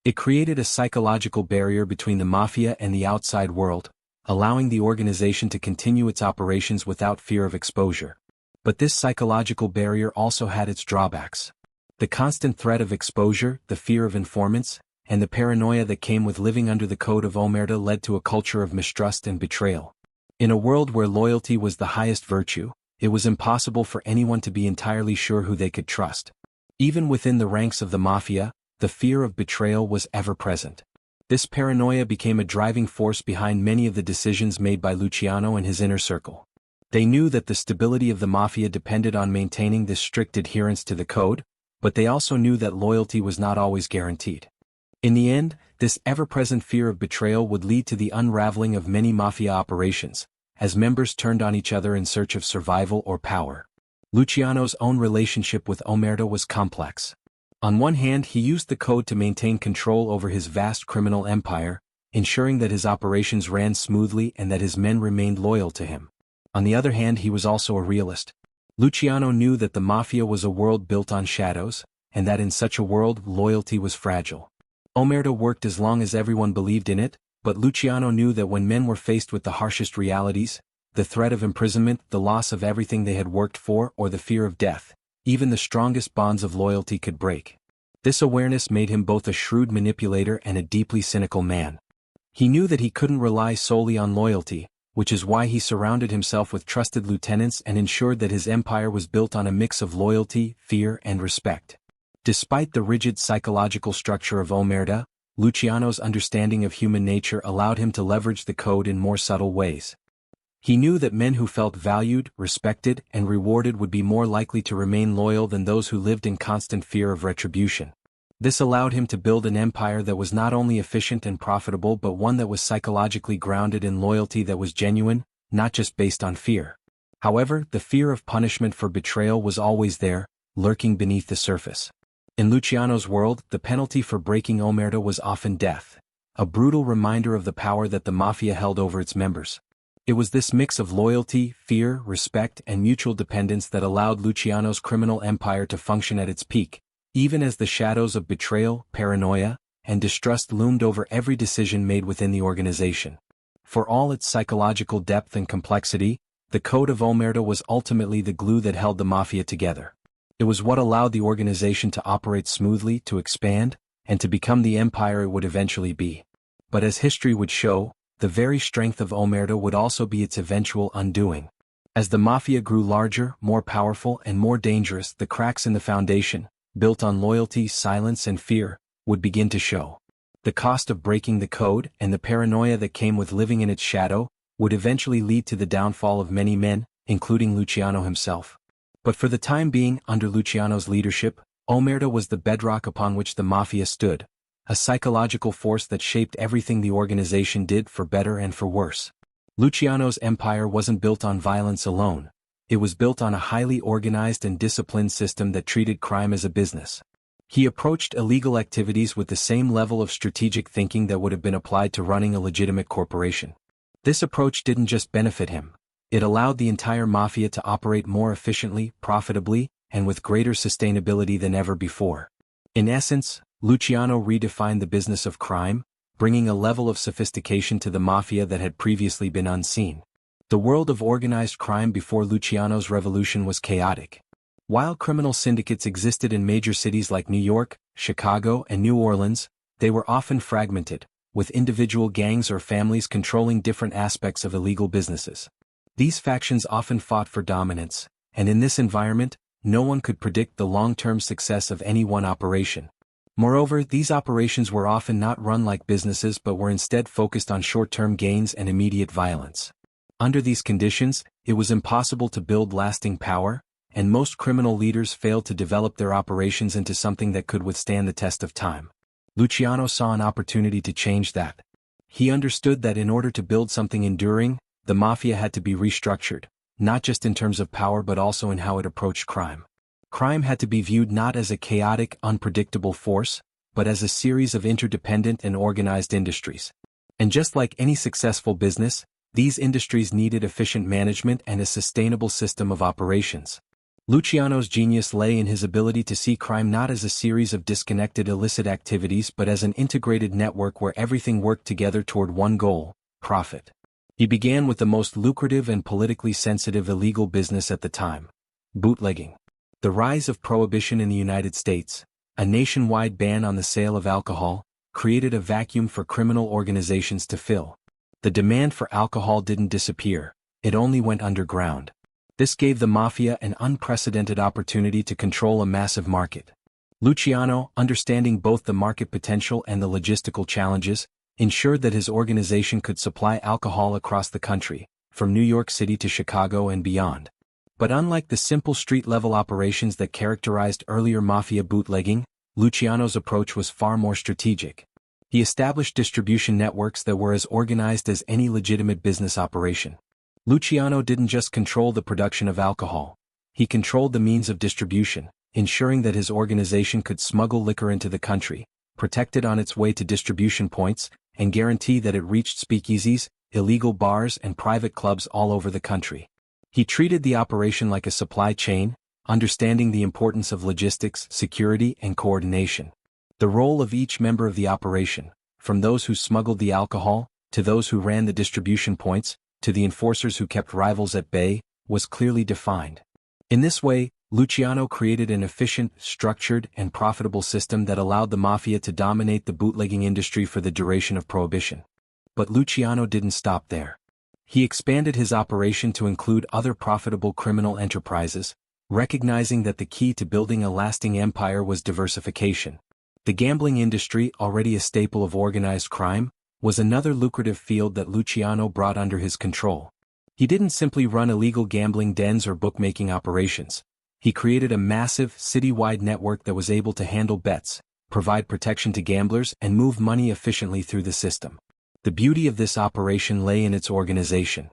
It created a psychological barrier between the Mafia and the outside world, allowing the organization to continue its operations without fear of exposure. But this psychological barrier also had its drawbacks. The constant threat of exposure, the fear of informants, and the paranoia that came with living under the code of Omerta led to a culture of mistrust and betrayal. In a world where loyalty was the highest virtue, it was impossible for anyone to be entirely sure who they could trust. Even within the ranks of the Mafia, the fear of betrayal was ever present. This paranoia became a driving force behind many of the decisions made by Luciano and his inner circle. They knew that the stability of the Mafia depended on maintaining this strict adherence to the code, but they also knew that loyalty was not always guaranteed. In the end, this ever-present fear of betrayal would lead to the unraveling of many Mafia operations, as members turned on each other in search of survival or power. Luciano's own relationship with Omerta was complex. On one hand, he used the code to maintain control over his vast criminal empire, ensuring that his operations ran smoothly and that his men remained loyal to him. On the other hand, he was also a realist. Luciano knew that the Mafia was a world built on shadows, and that in such a world, loyalty was fragile. Omerta worked as long as everyone believed in it, but Luciano knew that when men were faced with the harshest realities, the threat of imprisonment, the loss of everything they had worked for, or the fear of death, even the strongest bonds of loyalty could break. This awareness made him both a shrewd manipulator and a deeply cynical man. He knew that he couldn't rely solely on loyalty, which is why he surrounded himself with trusted lieutenants and ensured that his empire was built on a mix of loyalty, fear, and respect. Despite the rigid psychological structure of Omerta, Luciano's understanding of human nature allowed him to leverage the code in more subtle ways. He knew that men who felt valued, respected, and rewarded would be more likely to remain loyal than those who lived in constant fear of retribution. This allowed him to build an empire that was not only efficient and profitable but one that was psychologically grounded in loyalty that was genuine, not just based on fear. However, the fear of punishment for betrayal was always there, lurking beneath the surface. In Luciano's world, the penalty for breaking Omerta was often death, a brutal reminder of the power that the Mafia held over its members. It was this mix of loyalty, fear, respect, and mutual dependence that allowed Luciano's criminal empire to function at its peak, even as the shadows of betrayal, paranoia, and distrust loomed over every decision made within the organization. For all its psychological depth and complexity, the Code of Omerta was ultimately the glue that held the Mafia together. It was what allowed the organization to operate smoothly, to expand, and to become the empire it would eventually be. But as history would show, the very strength of Omerta would also be its eventual undoing. As the Mafia grew larger, more powerful, and more dangerous, the cracks in the foundation, built on loyalty, silence, and fear, would begin to show. The cost of breaking the code, and the paranoia that came with living in its shadow, would eventually lead to the downfall of many men, including Luciano himself. But for the time being, under Luciano's leadership, Omerta was the bedrock upon which the Mafia stood, a psychological force that shaped everything the organization did for better and for worse. Luciano's empire wasn't built on violence alone. It was built on a highly organized and disciplined system that treated crime as a business. He approached illegal activities with the same level of strategic thinking that would have been applied to running a legitimate corporation. This approach didn't just benefit him. It allowed the entire mafia to operate more efficiently, profitably, and with greater sustainability than ever before. In essence, Luciano redefined the business of crime, bringing a level of sophistication to the mafia that had previously been unseen. The world of organized crime before Luciano's revolution was chaotic. While criminal syndicates existed in major cities like New York, Chicago, and New Orleans, they were often fragmented, with individual gangs or families controlling different aspects of illegal businesses. These factions often fought for dominance, and in this environment, no one could predict the long-term success of any one operation. Moreover, these operations were often not run like businesses but were instead focused on short-term gains and immediate violence. Under these conditions, it was impossible to build lasting power, and most criminal leaders failed to develop their operations into something that could withstand the test of time. Luciano saw an opportunity to change that. He understood that in order to build something enduring, the mafia had to be restructured, not just in terms of power but also in how it approached crime. Crime had to be viewed not as a chaotic, unpredictable force, but as a series of interdependent and organized industries. And just like any successful business, these industries needed efficient management and a sustainable system of operations. Luciano's genius lay in his ability to see crime not as a series of disconnected illicit activities but as an integrated network where everything worked together toward one goal: profit. He began with the most lucrative and politically sensitive illegal business at the time: bootlegging. The rise of Prohibition in the United States, a nationwide ban on the sale of alcohol, created a vacuum for criminal organizations to fill. The demand for alcohol didn't disappear, it only went underground. This gave the mafia an unprecedented opportunity to control a massive market. Luciano, understanding both the market potential and the logistical challenges, ensured that his organization could supply alcohol across the country, from New York City to Chicago and beyond. But unlike the simple street-level operations that characterized earlier mafia bootlegging, Luciano's approach was far more strategic. He established distribution networks that were as organized as any legitimate business operation. Luciano didn't just control the production of alcohol. He controlled the means of distribution, ensuring that his organization could smuggle liquor into the country, protect it on its way to distribution points, and guarantee that it reached speakeasies, illegal bars, and private clubs all over the country. He treated the operation like a supply chain, understanding the importance of logistics, security, and coordination. The role of each member of the operation, from those who smuggled the alcohol, to those who ran the distribution points, to the enforcers who kept rivals at bay, was clearly defined. In this way, Luciano created an efficient, structured, and profitable system that allowed the mafia to dominate the bootlegging industry for the duration of Prohibition. But Luciano didn't stop there. He expanded his operation to include other profitable criminal enterprises, recognizing that the key to building a lasting empire was diversification. The gambling industry, already a staple of organized crime, was another lucrative field that Luciano brought under his control. He didn't simply run illegal gambling dens or bookmaking operations. He created a massive, citywide network that was able to handle bets, provide protection to gamblers, and move money efficiently through the system. The beauty of this operation lay in its organization.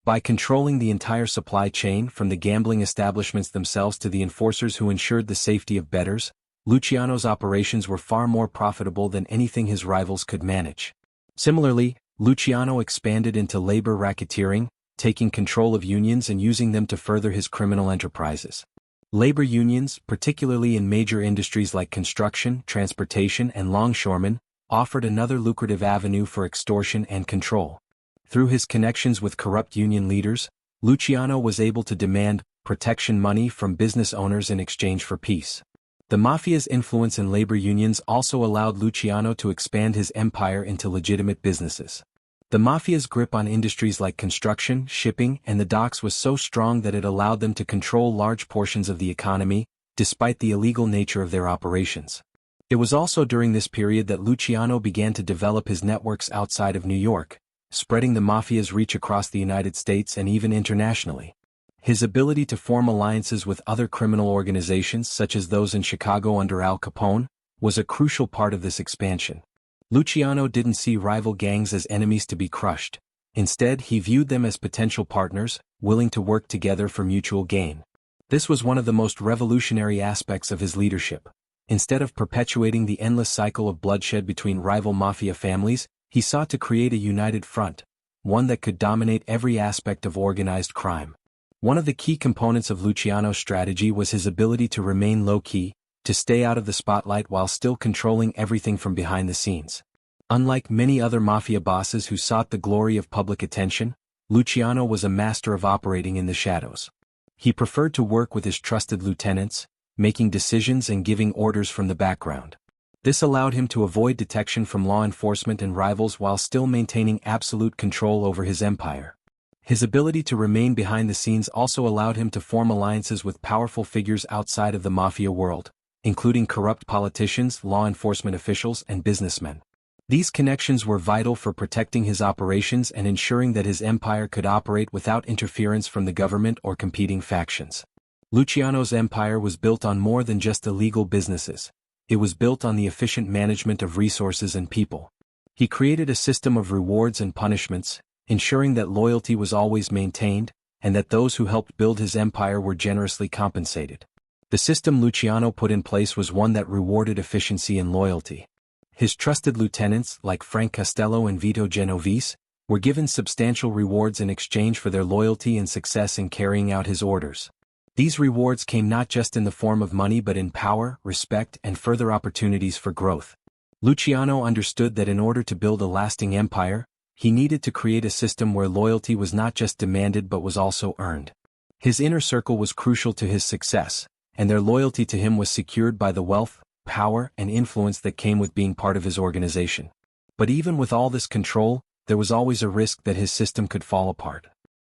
By controlling the entire supply chain from the gambling establishments themselves to the enforcers who ensured the safety of bettors, Luciano's operations were far more profitable than anything his rivals could manage. Similarly, Luciano expanded into labor racketeering, taking control of unions and using them to further his criminal enterprises. Labor unions, particularly in major industries like construction, transportation, and longshoremen, offered another lucrative avenue for extortion and control. Through his connections with corrupt union leaders, Luciano was able to demand protection money from business owners in exchange for peace. The mafia's influence in labor unions also allowed Luciano to expand his empire into legitimate businesses. The mafia's grip on industries like construction, shipping, and the docks was so strong that it allowed them to control large portions of the economy, despite the illegal nature of their operations. It was also during this period that Luciano began to develop his networks outside of New York, spreading the mafia's reach across the United States and even internationally. His ability to form alliances with other criminal organizations such as those in Chicago under Al Capone, was a crucial part of this expansion. Luciano didn't see rival gangs as enemies to be crushed. Instead, he viewed them as potential partners, willing to work together for mutual gain. This was one of the most revolutionary aspects of his leadership. Instead of perpetuating the endless cycle of bloodshed between rival mafia families, he sought to create a united front, one that could dominate every aspect of organized crime. One of the key components of Luciano's strategy was his ability to remain low-key, to stay out of the spotlight while still controlling everything from behind the scenes. Unlike many other mafia bosses who sought the glory of public attention, Luciano was a master of operating in the shadows. He preferred to work with his trusted lieutenants, making decisions and giving orders from the background. This allowed him to avoid detection from law enforcement and rivals while still maintaining absolute control over his empire. His ability to remain behind the scenes also allowed him to form alliances with powerful figures outside of the mafia world, including corrupt politicians, law enforcement officials, and businessmen. These connections were vital for protecting his operations and ensuring that his empire could operate without interference from the government or competing factions. Luciano's empire was built on more than just illegal businesses. It was built on the efficient management of resources and people. He created a system of rewards and punishments, ensuring that loyalty was always maintained, and that those who helped build his empire were generously compensated. The system Luciano put in place was one that rewarded efficiency and loyalty. His trusted lieutenants, like Frank Costello and Vito Genovese, were given substantial rewards in exchange for their loyalty and success in carrying out his orders. These rewards came not just in the form of money but in power, respect, and further opportunities for growth. Luciano understood that in order to build a lasting empire, he needed to create a system where loyalty was not just demanded but was also earned. His inner circle was crucial to his success, and their loyalty to him was secured by the wealth, power, and influence that came with being part of his organization. But even with all this control, there was always a risk that his system could fall apart.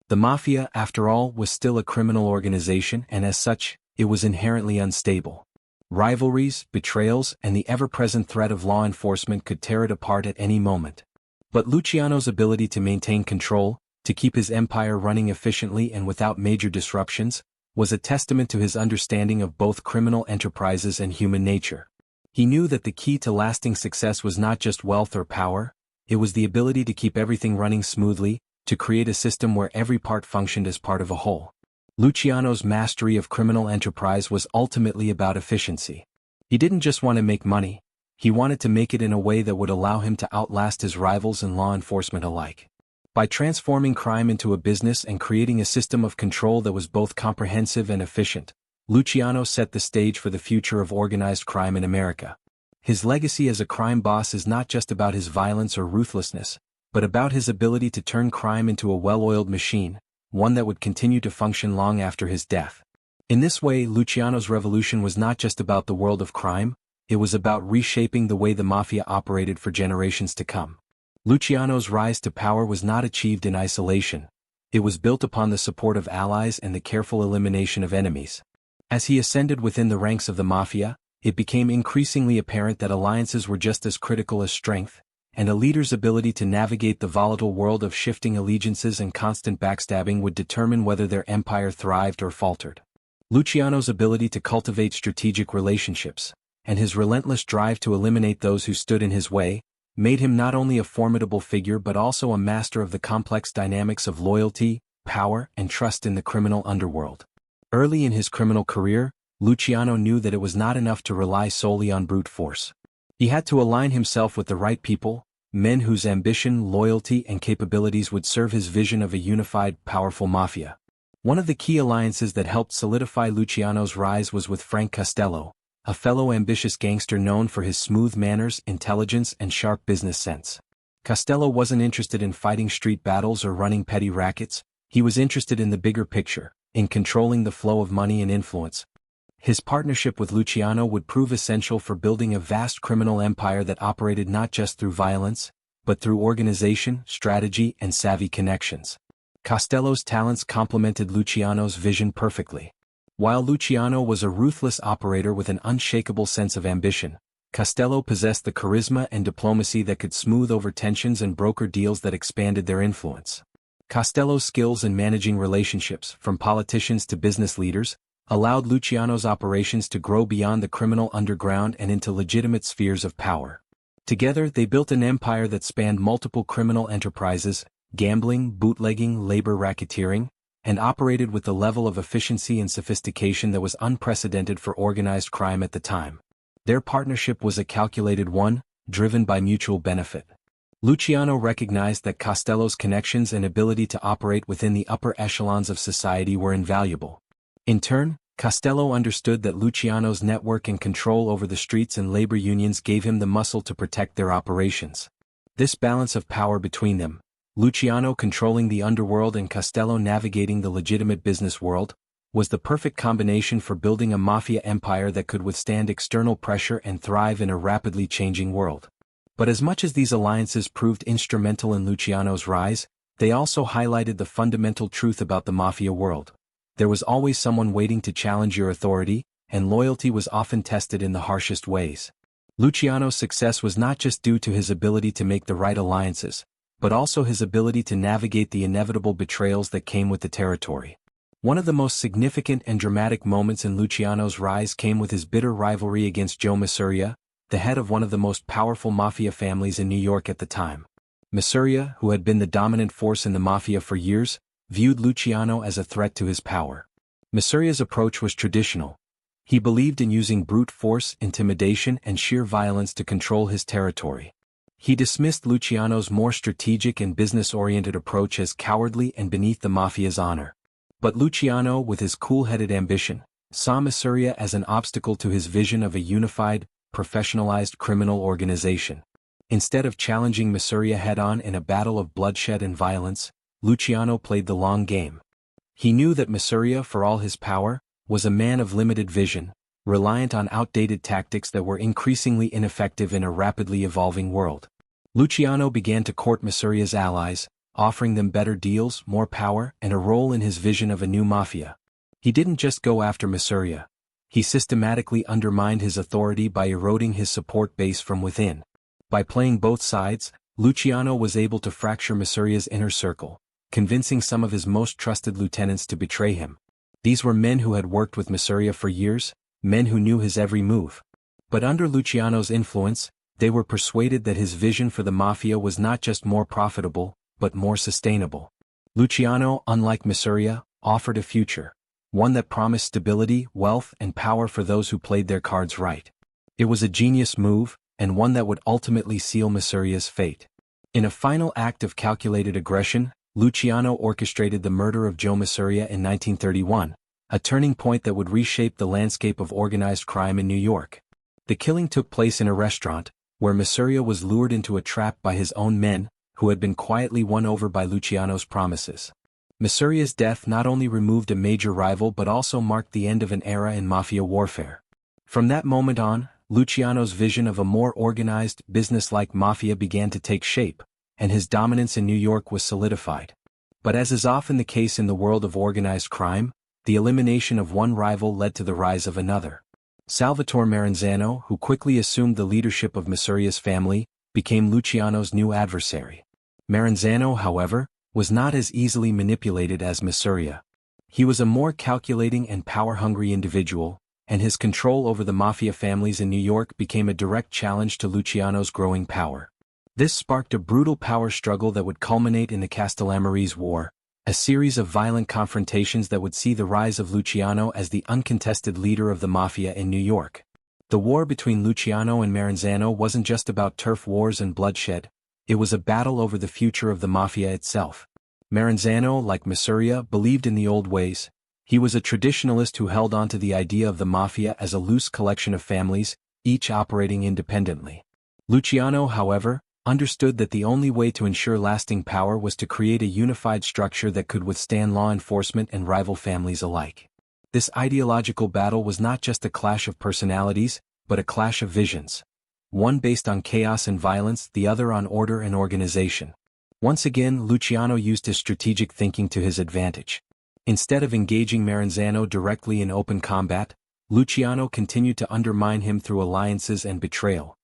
The Mafia, after all, was still a criminal organization, and as such, it was inherently unstable. Rivalries, betrayals, and the ever-present threat of law enforcement could tear it apart at any moment. But Luciano's ability to maintain control, to keep his empire running efficiently and without major disruptions, was a testament to his understanding of both criminal enterprises and human nature. He knew that the key to lasting success was not just wealth or power, it was the ability to keep everything running smoothly, to create a system where every part functioned as part of a whole. Luciano's mastery of criminal enterprise was ultimately about efficiency. He didn't just want to make money, he wanted to make it in a way that would allow him to outlast his rivals and law enforcement alike. By transforming crime into a business and creating a system of control that was both comprehensive and efficient, Luciano set the stage for the future of organized crime in America. His legacy as a crime boss is not just about his violence or ruthlessness, but about his ability to turn crime into a well-oiled machine, one that would continue to function long after his death. In this way, Luciano's revolution was not just about the world of crime, it was about reshaping the way the Mafia operated for generations to come. Luciano's rise to power was not achieved in isolation, it was built upon the support of allies and the careful elimination of enemies. As he ascended within the ranks of the Mafia, it became increasingly apparent that alliances were just as critical as strength, and a leader's ability to navigate the volatile world of shifting allegiances and constant backstabbing would determine whether their empire thrived or faltered. Luciano's ability to cultivate strategic relationships, and his relentless drive to eliminate those who stood in his way, made him not only a formidable figure but also a master of the complex dynamics of loyalty, power, and trust in the criminal underworld. Early in his criminal career, Luciano knew that it was not enough to rely solely on brute force. He had to align himself with the right people, men whose ambition, loyalty, and capabilities would serve his vision of a unified, powerful mafia. One of the key alliances that helped solidify Luciano's rise was with Frank Costello, a fellow ambitious gangster known for his smooth manners, intelligence, and sharp business sense. Costello wasn't interested in fighting street battles or running petty rackets, he was interested in the bigger picture, in controlling the flow of money and influence. His partnership with Luciano would prove essential for building a vast criminal empire that operated not just through violence, but through organization, strategy, and savvy connections. Costello's talents complemented Luciano's vision perfectly. While Luciano was a ruthless operator with an unshakable sense of ambition, Costello possessed the charisma and diplomacy that could smooth over tensions and broker deals that expanded their influence. Costello's skills in managing relationships, from politicians to business leaders, allowed Luciano's operations to grow beyond the criminal underground and into legitimate spheres of power. Together they built an empire that spanned multiple criminal enterprises, gambling, bootlegging, labor racketeering, and operated with a level of efficiency and sophistication that was unprecedented for organized crime at the time. Their partnership was a calculated one, driven by mutual benefit. Luciano recognized that Costello's connections and ability to operate within the upper echelons of society were invaluable. In turn, Costello understood that Luciano's network and control over the streets and labor unions gave him the muscle to protect their operations. This balance of power between them, Luciano controlling the underworld and Costello navigating the legitimate business world, was the perfect combination for building a mafia empire that could withstand external pressure and thrive in a rapidly changing world. But as much as these alliances proved instrumental in Luciano's rise, they also highlighted the fundamental truth about the mafia world. There was always someone waiting to challenge your authority, and loyalty was often tested in the harshest ways. Luciano's success was not just due to his ability to make the right alliances, but also his ability to navigate the inevitable betrayals that came with the territory. One of the most significant and dramatic moments in Luciano's rise came with his bitter rivalry against Joe Masuria, the head of one of the most powerful mafia families in New York at the time. Masuria, who had been the dominant force in the mafia for years, viewed Luciano as a threat to his power. Masuria's approach was traditional. He believed in using brute force, intimidation, and sheer violence to control his territory. He dismissed Luciano's more strategic and business-oriented approach as cowardly and beneath the mafia's honor. But Luciano, with his cool-headed ambition, saw Masuria as an obstacle to his vision of a unified, professionalized criminal organization. Instead of challenging Masuria head-on in a battle of bloodshed and violence, Luciano played the long game. He knew that Masuria, for all his power, was a man of limited vision, reliant on outdated tactics that were increasingly ineffective in a rapidly evolving world. Luciano began to court Masuria's allies, offering them better deals, more power, and a role in his vision of a new mafia. He didn't just go after Masuria. He systematically undermined his authority by eroding his support base from within. By playing both sides, Luciano was able to fracture Masuria's inner circle, convincing some of his most trusted lieutenants to betray him. These were men who had worked with Masuria for years, men who knew his every move. But under Luciano's influence, they were persuaded that his vision for the mafia was not just more profitable, but more sustainable. Luciano, unlike Masuria, offered a future, one that promised stability, wealth, and power for those who played their cards right. It was a genius move, and one that would ultimately seal Masuria's fate. In a final act of calculated aggression, Luciano orchestrated the murder of Joe Masuria in 1931, a turning point that would reshape the landscape of organized crime in New York. The killing took place in a restaurant, where Masuria was lured into a trap by his own men, who had been quietly won over by Luciano's promises. Masuria's death not only removed a major rival but also marked the end of an era in mafia warfare. From that moment on, Luciano's vision of a more organized, business-like mafia began to take shape, and his dominance in New York was solidified. But as is often the case in the world of organized crime, the elimination of one rival led to the rise of another. Salvatore Maranzano, who quickly assumed the leadership of Masuria's family, became Luciano's new adversary. Maranzano, however, was not as easily manipulated as Masuria. He was a more calculating and power-hungry individual, and his control over the mafia families in New York became a direct challenge to Luciano's growing power. This sparked a brutal power struggle that would culminate in the Castellamarese War, a series of violent confrontations that would see the rise of Luciano as the uncontested leader of the mafia in New York. The war between Luciano and Maranzano wasn't just about turf wars and bloodshed, it was a battle over the future of the mafia itself. Maranzano, like Masuria, believed in the old ways. He was a traditionalist who held on to the idea of the mafia as a loose collection of families, each operating independently. Luciano, however, understood that the only way to ensure lasting power was to create a unified structure that could withstand law enforcement and rival families alike. This ideological battle was not just a clash of personalities, but a clash of visions. One based on chaos and violence, the other on order and organization. Once again, Luciano used his strategic thinking to his advantage. Instead of engaging Maranzano directly in open combat, Luciano continued to undermine him through alliances and betrayal.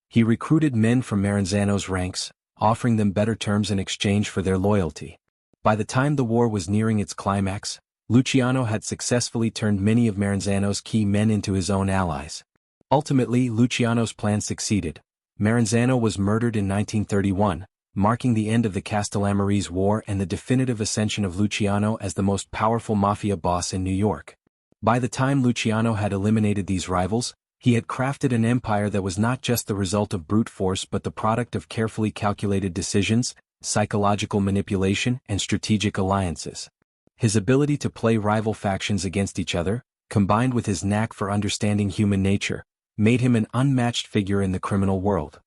He recruited men from Maranzano's ranks, offering them better terms in exchange for their loyalty. By the time the war was nearing its climax, Luciano had successfully turned many of Maranzano's key men into his own allies. Ultimately, Luciano's plan succeeded. Maranzano was murdered in 1931, marking the end of the Castellamarese War and the definitive ascension of Luciano as the most powerful mafia boss in New York. By the time Luciano had eliminated these rivals, he had crafted an empire that was not just the result of brute force but the product of carefully calculated decisions, psychological manipulation, and strategic alliances. His ability to play rival factions against each other, combined with his knack for understanding human nature, made him an unmatched figure in the criminal world.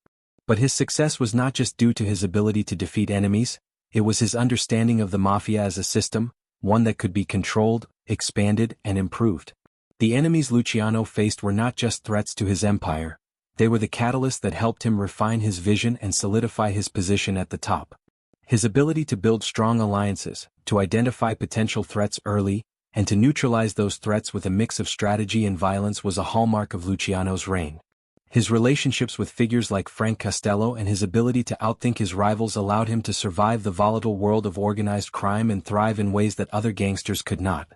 But his success was not just due to his ability to defeat enemies, it was his understanding of the mafia as a system, one that could be controlled, expanded, and improved. The enemies Luciano faced were not just threats to his empire, they were the catalyst that helped him refine his vision and solidify his position at the top. His ability to build strong alliances, to identify potential threats early, and to neutralize those threats with a mix of strategy and violence was a hallmark of Luciano's reign. His relationships with figures like Frank Costello and his ability to outthink his rivals allowed him to survive the volatile world of organized crime and thrive in ways that other gangsters could not.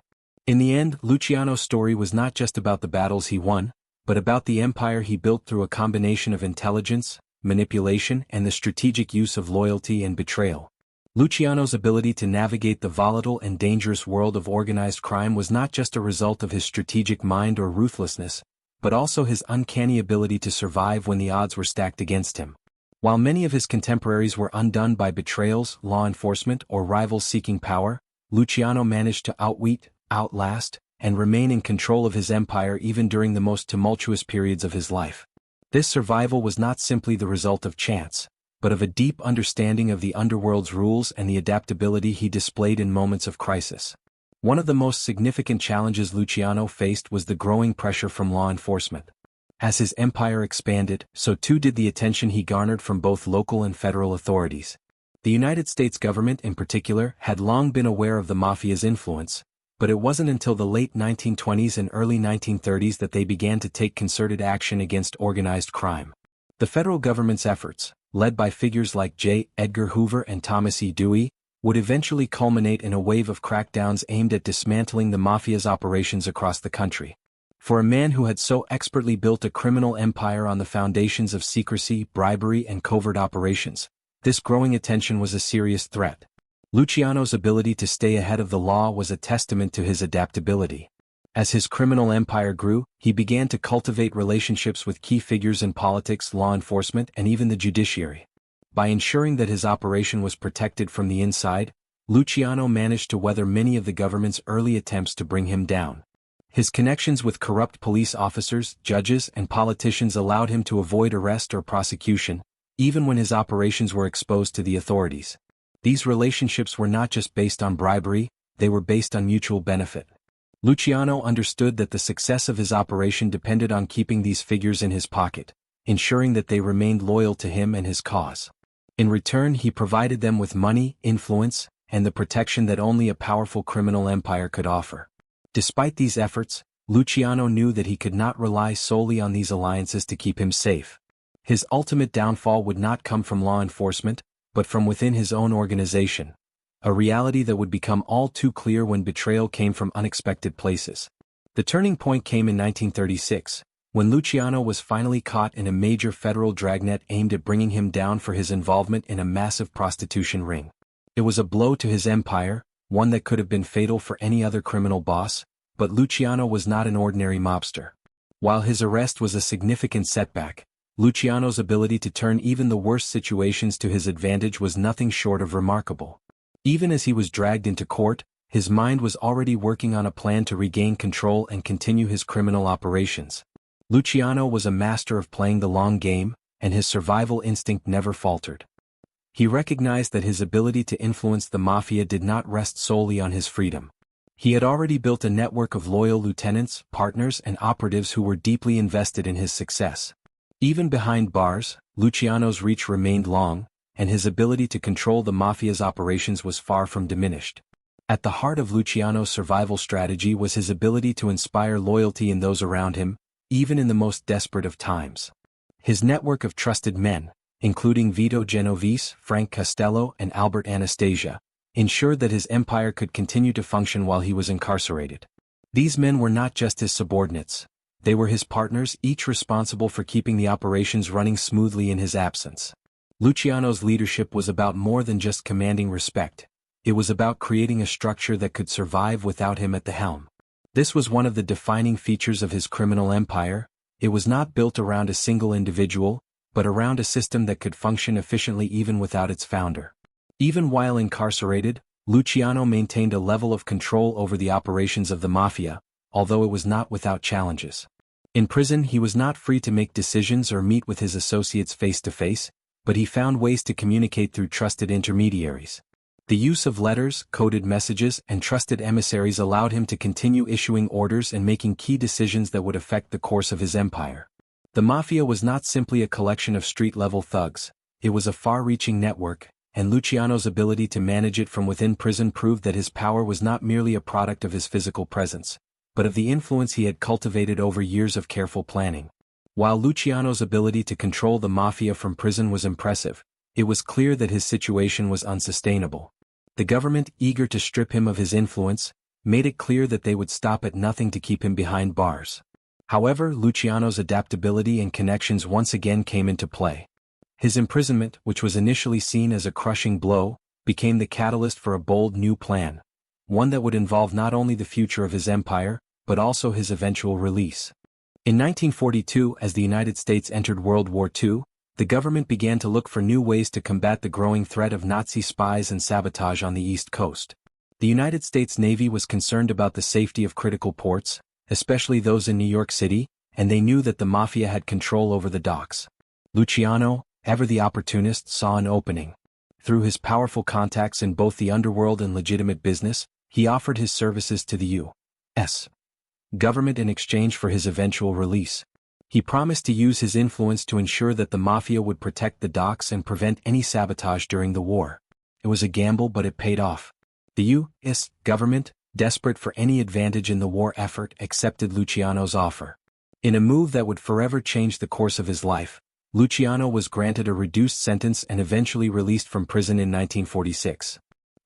In the end, Luciano's story was not just about the battles he won, but about the empire he built through a combination of intelligence, manipulation, and the strategic use of loyalty and betrayal. Luciano's ability to navigate the volatile and dangerous world of organized crime was not just a result of his strategic mind or ruthlessness, but also his uncanny ability to survive when the odds were stacked against him. While many of his contemporaries were undone by betrayals, law enforcement, or rivals seeking power, Luciano managed to outwit, outlast, and remain in control of his empire even during the most tumultuous periods of his life. This survival was not simply the result of chance, but of a deep understanding of the underworld's rules and the adaptability he displayed in moments of crisis. One of the most significant challenges Luciano faced was the growing pressure from law enforcement. As his empire expanded, so too did the attention he garnered from both local and federal authorities. The United States government in particular had long been aware of the mafia's influence, but it wasn't until the late 1920s and early 1930s that they began to take concerted action against organized crime. The federal government's efforts, led by figures like J. Edgar Hoover and Thomas E. Dewey, would eventually culminate in a wave of crackdowns aimed at dismantling the mafia's operations across the country. For a man who had so expertly built a criminal empire on the foundations of secrecy, bribery, and covert operations, this growing attention was a serious threat. Luciano's ability to stay ahead of the law was a testament to his adaptability. As his criminal empire grew, he began to cultivate relationships with key figures in politics, law enforcement, and even the judiciary. By ensuring that his operation was protected from the inside, Luciano managed to weather many of the government's early attempts to bring him down. His connections with corrupt police officers, judges, and politicians allowed him to avoid arrest or prosecution, even when his operations were exposed to the authorities. These relationships were not just based on bribery, they were based on mutual benefit. Luciano understood that the success of his operation depended on keeping these figures in his pocket, ensuring that they remained loyal to him and his cause. In return, he provided them with money, influence, and the protection that only a powerful criminal empire could offer. Despite these efforts, Luciano knew that he could not rely solely on these alliances to keep him safe. His ultimate downfall would not come from law enforcement, but from within his own organization, a reality that would become all too clear when betrayal came from unexpected places. The turning point came in 1936, when Luciano was finally caught in a major federal dragnet aimed at bringing him down for his involvement in a massive prostitution ring. It was a blow to his empire, one that could have been fatal for any other criminal boss, but Luciano was not an ordinary mobster. While his arrest was a significant setback, Luciano's ability to turn even the worst situations to his advantage was nothing short of remarkable. Even as he was dragged into court, his mind was already working on a plan to regain control and continue his criminal operations. Luciano was a master of playing the long game, and his survival instinct never faltered. He recognized that his ability to influence the mafia did not rest solely on his freedom. He had already built a network of loyal lieutenants, partners, and operatives who were deeply invested in his success. Even behind bars, Luciano's reach remained long, and his ability to control the mafia's operations was far from diminished. At the heart of Luciano's survival strategy was his ability to inspire loyalty in those around him, even in the most desperate of times. His network of trusted men, including Vito Genovese, Frank Costello, and Albert Anastasia, ensured that his empire could continue to function while he was incarcerated. These men were not just his subordinates. They were his partners, each responsible for keeping the operations running smoothly in his absence. Luciano's leadership was about more than just commanding respect. It was about creating a structure that could survive without him at the helm. This was one of the defining features of his criminal empire. It was not built around a single individual, but around a system that could function efficiently even without its founder. Even while incarcerated, Luciano maintained a level of control over the operations of the Mafia, although it was not without challenges. In prison he was not free to make decisions or meet with his associates face to face, but he found ways to communicate through trusted intermediaries. The use of letters, coded messages, and trusted emissaries allowed him to continue issuing orders and making key decisions that would affect the course of his empire. The Mafia was not simply a collection of street-level thugs, it was a far-reaching network, and Luciano's ability to manage it from within prison proved that his power was not merely a product of his physical presence, but of the influence he had cultivated over years of careful planning. While Luciano's ability to control the Mafia from prison was impressive, it was clear that his situation was unsustainable. The government, eager to strip him of his influence, made it clear that they would stop at nothing to keep him behind bars. However, Luciano's adaptability and connections once again came into play. His imprisonment, which was initially seen as a crushing blow, became the catalyst for a bold new plan, one that would involve not only the future of his empire, but also his eventual release. In 1942, as the United States entered World War II, the government began to look for new ways to combat the growing threat of Nazi spies and sabotage on the East Coast. The United States Navy was concerned about the safety of critical ports, especially those in New York City, and they knew that the Mafia had control over the docks. Luciano, ever the opportunist, saw an opening. Through his powerful contacts in both the underworld and legitimate business, he offered his services to the U.S. government in exchange for his eventual release. He promised to use his influence to ensure that the Mafia would protect the docks and prevent any sabotage during the war. It was a gamble, but it paid off. The U.S. government, desperate for any advantage in the war effort, accepted Luciano's offer. In a move that would forever change the course of his life, Luciano was granted a reduced sentence and eventually released from prison in 1946.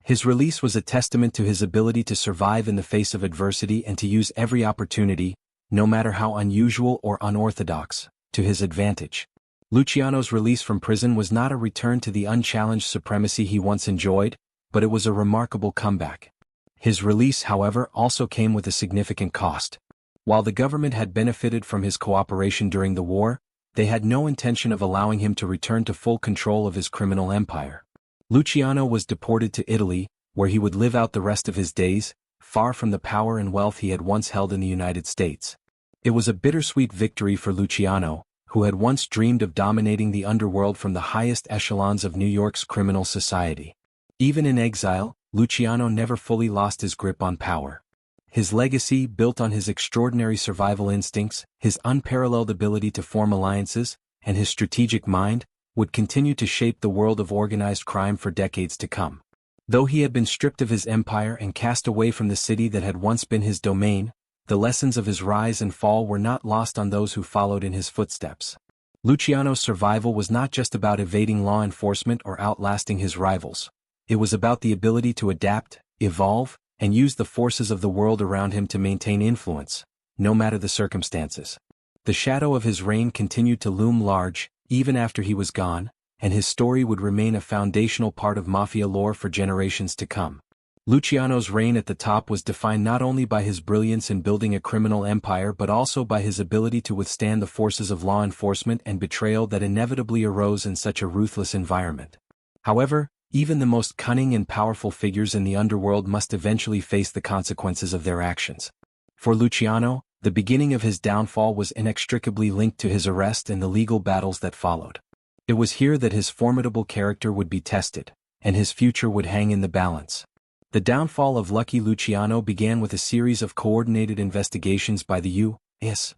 His release was a testament to his ability to survive in the face of adversity and to use every opportunity, no matter how unusual or unorthodox, to his advantage. Luciano's release from prison was not a return to the unchallenged supremacy he once enjoyed, but it was a remarkable comeback. His release, however, also came with a significant cost. While the government had benefited from his cooperation during the war, they had no intention of allowing him to return to full control of his criminal empire. Luciano was deported to Italy, where he would live out the rest of his days, far from the power and wealth he had once held in the United States. It was a bittersweet victory for Luciano, who had once dreamed of dominating the underworld from the highest echelons of New York's criminal society. Even in exile, Luciano never fully lost his grip on power. His legacy, built on his extraordinary survival instincts, his unparalleled ability to form alliances, and his strategic mind, would continue to shape the world of organized crime for decades to come. Though he had been stripped of his empire and cast away from the city that had once been his domain, the lessons of his rise and fall were not lost on those who followed in his footsteps. Luciano's survival was not just about evading law enforcement or outlasting his rivals. It was about the ability to adapt, evolve, and use the forces of the world around him to maintain influence, no matter the circumstances. The shadow of his reign continued to loom large, even after he was gone, and his story would remain a foundational part of Mafia lore for generations to come. Luciano's reign at the top was defined not only by his brilliance in building a criminal empire but also by his ability to withstand the forces of law enforcement and betrayal that inevitably arose in such a ruthless environment. However, even the most cunning and powerful figures in the underworld must eventually face the consequences of their actions. For Luciano, the beginning of his downfall was inextricably linked to his arrest and the legal battles that followed. It was here that his formidable character would be tested, and his future would hang in the balance. The downfall of Lucky Luciano began with a series of coordinated investigations by the U.S.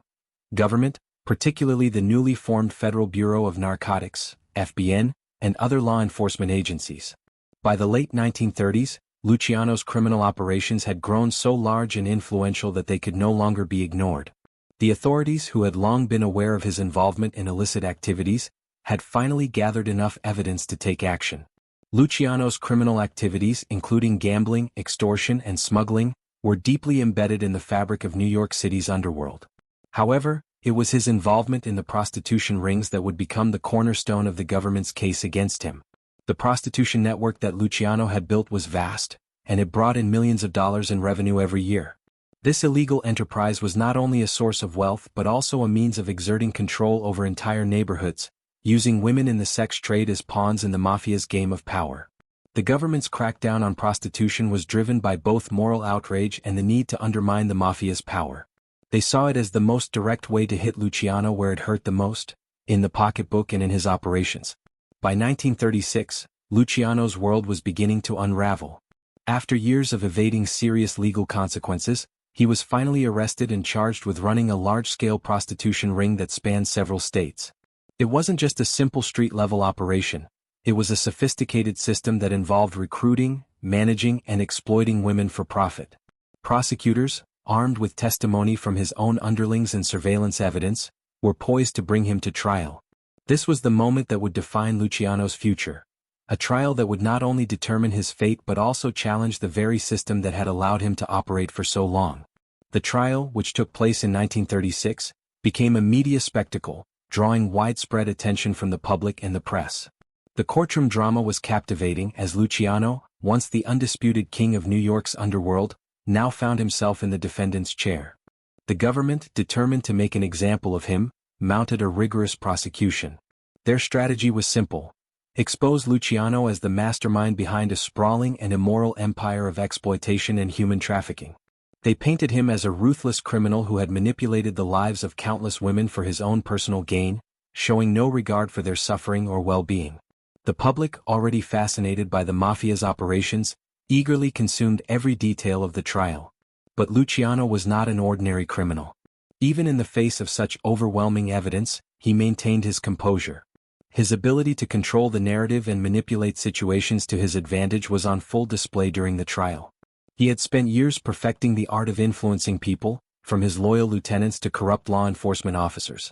government, particularly the newly formed Federal Bureau of Narcotics, FBN, and other law enforcement agencies. By the late 1930s, Luciano's criminal operations had grown so large and influential that they could no longer be ignored. The authorities, who had long been aware of his involvement in illicit activities, had finally gathered enough evidence to take action. Luciano's criminal activities, including gambling, extortion, and smuggling, were deeply embedded in the fabric of New York City's underworld. However, it was his involvement in the prostitution rings that would become the cornerstone of the government's case against him. The prostitution network that Luciano had built was vast, and it brought in millions of dollars in revenue every year. This illegal enterprise was not only a source of wealth but also a means of exerting control over entire neighborhoods, using women in the sex trade as pawns in the Mafia's game of power. The government's crackdown on prostitution was driven by both moral outrage and the need to undermine the Mafia's power. They saw it as the most direct way to hit Luciano where it hurt the most, in the pocketbook and in his operations. By 1936, Luciano's world was beginning to unravel. After years of evading serious legal consequences, he was finally arrested and charged with running a large-scale prostitution ring that spanned several states. It wasn't just a simple street-level operation, it was a sophisticated system that involved recruiting, managing, and exploiting women for profit. Prosecutors, armed with testimony from his own underlings and surveillance evidence, were poised to bring him to trial. This was the moment that would define Luciano's future, a trial that would not only determine his fate but also challenge the very system that had allowed him to operate for so long. The trial, which took place in 1936, became a media spectacle, drawing widespread attention from the public and the press. The courtroom drama was captivating as Luciano, once the undisputed king of New York's underworld, now found himself in the defendant's chair. The government, determined to make an example of him, mounted a rigorous prosecution. Their strategy was simple: expose Luciano as the mastermind behind a sprawling and immoral empire of exploitation and human trafficking. They painted him as a ruthless criminal who had manipulated the lives of countless women for his own personal gain, showing no regard for their suffering or well-being. The public, already fascinated by the Mafia's operations, eagerly consumed every detail of the trial. But Luciano was not an ordinary criminal. Even in the face of such overwhelming evidence, he maintained his composure. His ability to control the narrative and manipulate situations to his advantage was on full display during the trial. He had spent years perfecting the art of influencing people, from his loyal lieutenants to corrupt law enforcement officers.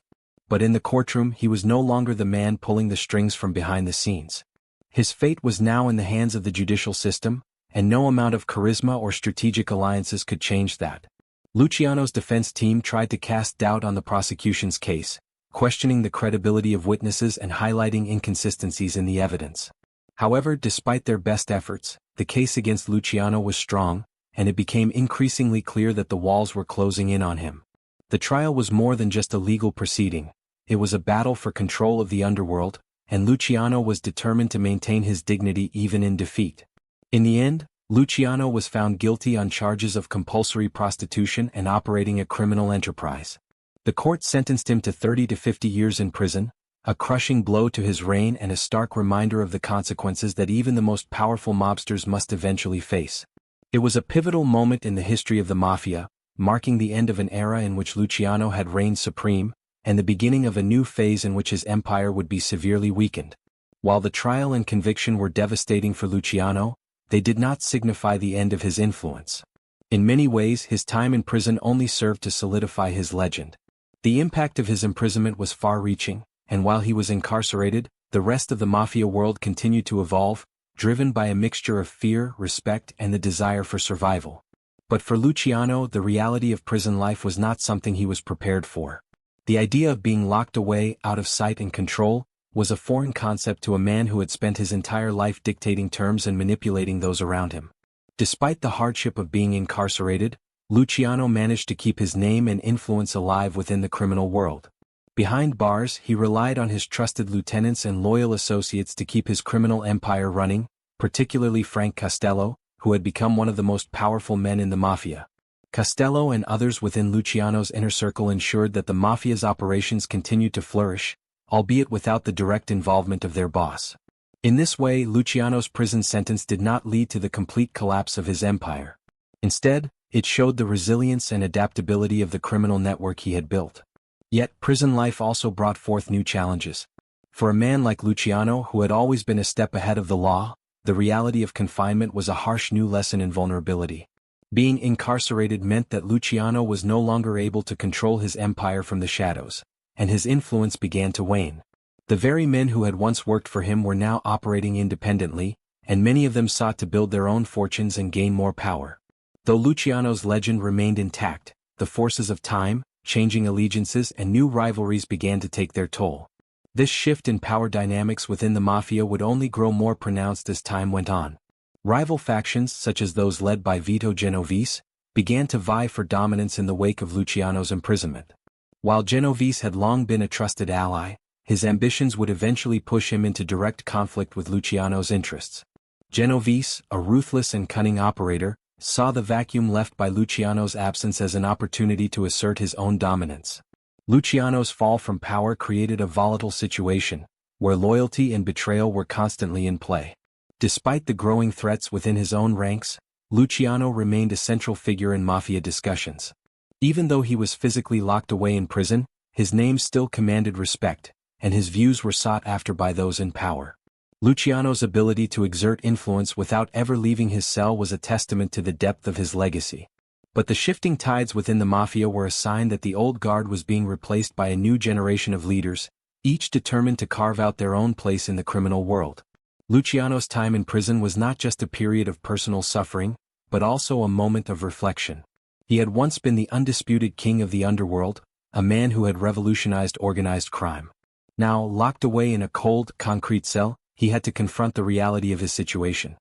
But in the courtroom he was no longer the man pulling the strings from behind the scenes. His fate was now in the hands of the judicial system, and no amount of charisma or strategic alliances could change that. Luciano's defense team tried to cast doubt on the prosecution's case, questioning the credibility of witnesses and highlighting inconsistencies in the evidence. However, despite their best efforts, the case against Luciano was strong, and it became increasingly clear that the walls were closing in on him. The trial was more than just a legal proceeding, it was a battle for control of the underworld, and Luciano was determined to maintain his dignity even in defeat. In the end, Luciano was found guilty on charges of compulsory prostitution and operating a criminal enterprise. The court sentenced him to 30 to 50 years in prison, a crushing blow to his reign and a stark reminder of the consequences that even the most powerful mobsters must eventually face. It was a pivotal moment in the history of the Mafia, marking the end of an era in which Luciano had reigned supreme, and the beginning of a new phase in which his empire would be severely weakened. While the trial and conviction were devastating for Luciano, they did not signify the end of his influence. In many ways, his time in prison only served to solidify his legend. The impact of his imprisonment was far-reaching, and while he was incarcerated, the rest of the Mafia world continued to evolve, driven by a mixture of fear, respect, and the desire for survival. But for Luciano, the reality of prison life was not something he was prepared for. The idea of being locked away, out of sight and control, was a foreign concept to a man who had spent his entire life dictating terms and manipulating those around him. Despite the hardship of being incarcerated, Luciano managed to keep his name and influence alive within the criminal world. Behind bars, he relied on his trusted lieutenants and loyal associates to keep his criminal empire running, particularly Frank Costello, who had become one of the most powerful men in the Mafia. Costello and others within Luciano's inner circle ensured that the Mafia's operations continued to flourish, albeit without the direct involvement of their boss. In this way, Luciano's prison sentence did not lead to the complete collapse of his empire. Instead, it showed the resilience and adaptability of the criminal network he had built. Yet, prison life also brought forth new challenges. For a man like Luciano, who had always been a step ahead of the law, the reality of confinement was a harsh new lesson in vulnerability. Being incarcerated meant that Luciano was no longer able to control his empire from the shadows, and his influence began to wane. The very men who had once worked for him were now operating independently, and many of them sought to build their own fortunes and gain more power. Though Luciano's legend remained intact, the forces of time, changing allegiances and new rivalries began to take their toll. This shift in power dynamics within the Mafia would only grow more pronounced as time went on. Rival factions, such as those led by Vito Genovese, began to vie for dominance in the wake of Luciano's imprisonment. While Genovese had long been a trusted ally, his ambitions would eventually push him into direct conflict with Luciano's interests. Genovese, a ruthless and cunning operator, saw the vacuum left by Luciano's absence as an opportunity to assert his own dominance. Luciano's fall from power created a volatile situation, where loyalty and betrayal were constantly in play. Despite the growing threats within his own ranks, Luciano remained a central figure in Mafia discussions. Even though he was physically locked away in prison, his name still commanded respect, and his views were sought after by those in power. Luciano's ability to exert influence without ever leaving his cell was a testament to the depth of his legacy. But the shifting tides within the Mafia were a sign that the old guard was being replaced by a new generation of leaders, each determined to carve out their own place in the criminal world. Luciano's time in prison was not just a period of personal suffering, but also a moment of reflection. He had once been the undisputed king of the underworld, a man who had revolutionized organized crime. Now, locked away in a cold, concrete cell, he had to confront the reality of his situation.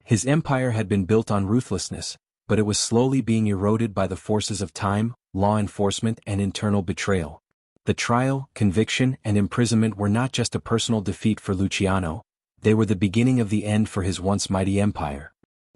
His empire had been built on ruthlessness, but it was slowly being eroded by the forces of time, law enforcement, and internal betrayal. The trial, conviction, and imprisonment were not just a personal defeat for Luciano, they were the beginning of the end for his once mighty empire.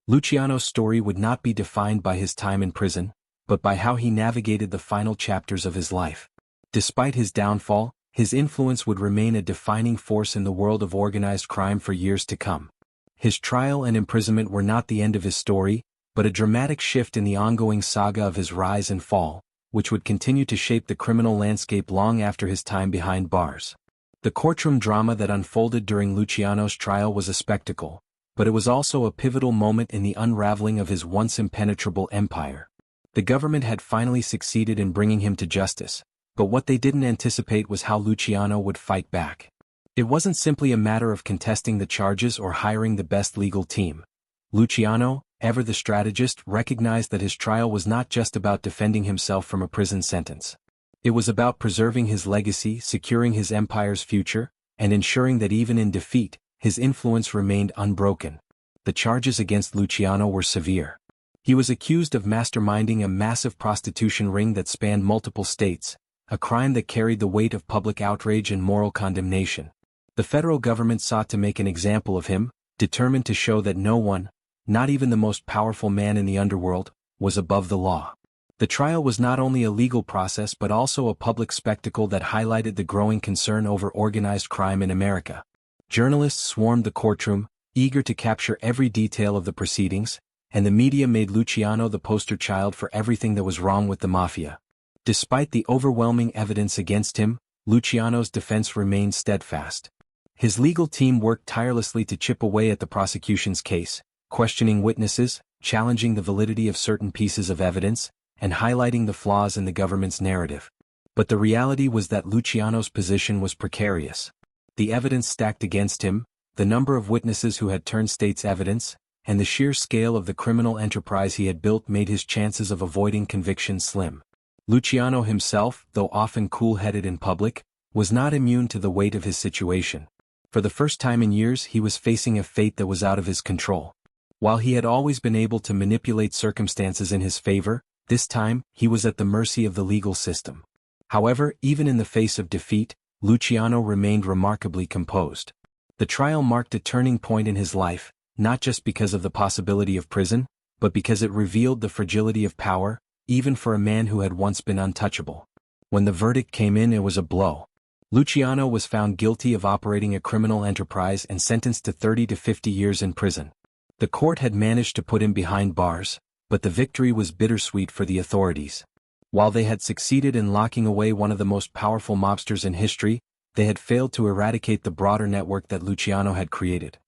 Luciano's story would not be defined by his time in prison, but by how he navigated the final chapters of his life. Despite his downfall, his influence would remain a defining force in the world of organized crime for years to come. His trial and imprisonment were not the end of his story, but a dramatic shift in the ongoing saga of his rise and fall, which would continue to shape the criminal landscape long after his time behind bars. The courtroom drama that unfolded during Luciano's trial was a spectacle, but it was also a pivotal moment in the unraveling of his once impenetrable empire. The government had finally succeeded in bringing him to justice, but what they didn't anticipate was how Luciano would fight back. It wasn't simply a matter of contesting the charges or hiring the best legal team. Luciano, ever the strategist, recognized that his trial was not just about defending himself from a prison sentence. It was about preserving his legacy, securing his empire's future, and ensuring that even in defeat, his influence remained unbroken. The charges against Luciano were severe. He was accused of masterminding a massive prostitution ring that spanned multiple states, a crime that carried the weight of public outrage and moral condemnation. The federal government sought to make an example of him, determined to show that no one, not even the most powerful man in the underworld, was above the law. The trial was not only a legal process but also a public spectacle that highlighted the growing concern over organized crime in America. Journalists swarmed the courtroom, eager to capture every detail of the proceedings, and the media made Luciano the poster child for everything that was wrong with the Mafia. Despite the overwhelming evidence against him, Luciano's defense remained steadfast. His legal team worked tirelessly to chip away at the prosecution's case, questioning witnesses, challenging the validity of certain pieces of evidence, and highlighting the flaws in the government's narrative. But the reality was that Luciano's position was precarious. The evidence stacked against him, the number of witnesses who had turned state's evidence, and the sheer scale of the criminal enterprise he had built made his chances of avoiding conviction slim. Luciano himself, though often cool-headed in public, was not immune to the weight of his situation. For the first time in years he was facing a fate that was out of his control. While he had always been able to manipulate circumstances in his favor, this time he was at the mercy of the legal system. However, even in the face of defeat, Luciano remained remarkably composed. The trial marked a turning point in his life, not just because of the possibility of prison, but because it revealed the fragility of power, even for a man who had once been untouchable. When the verdict came in, it was a blow. Luciano was found guilty of operating a criminal enterprise and sentenced to 30 to 50 years in prison. The court had managed to put him behind bars, but the victory was bittersweet for the authorities. While they had succeeded in locking away one of the most powerful mobsters in history, they had failed to eradicate the broader network that Luciano had created.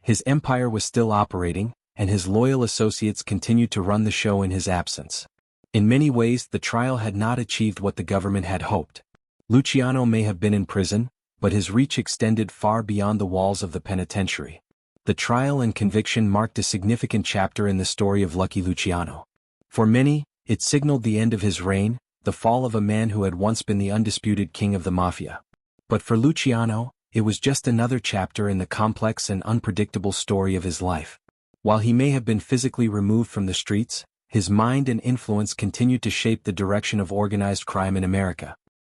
His empire was still operating, and his loyal associates continued to run the show in his absence. In many ways, the trial had not achieved what the government had hoped. Luciano may have been in prison, but his reach extended far beyond the walls of the penitentiary. The trial and conviction marked a significant chapter in the story of Lucky Luciano. For many, it signaled the end of his reign, the fall of a man who had once been the undisputed king of the Mafia. But for Luciano, it was just another chapter in the complex and unpredictable story of his life. While he may have been physically removed from the streets, his mind and influence continued to shape the direction of organized crime in America.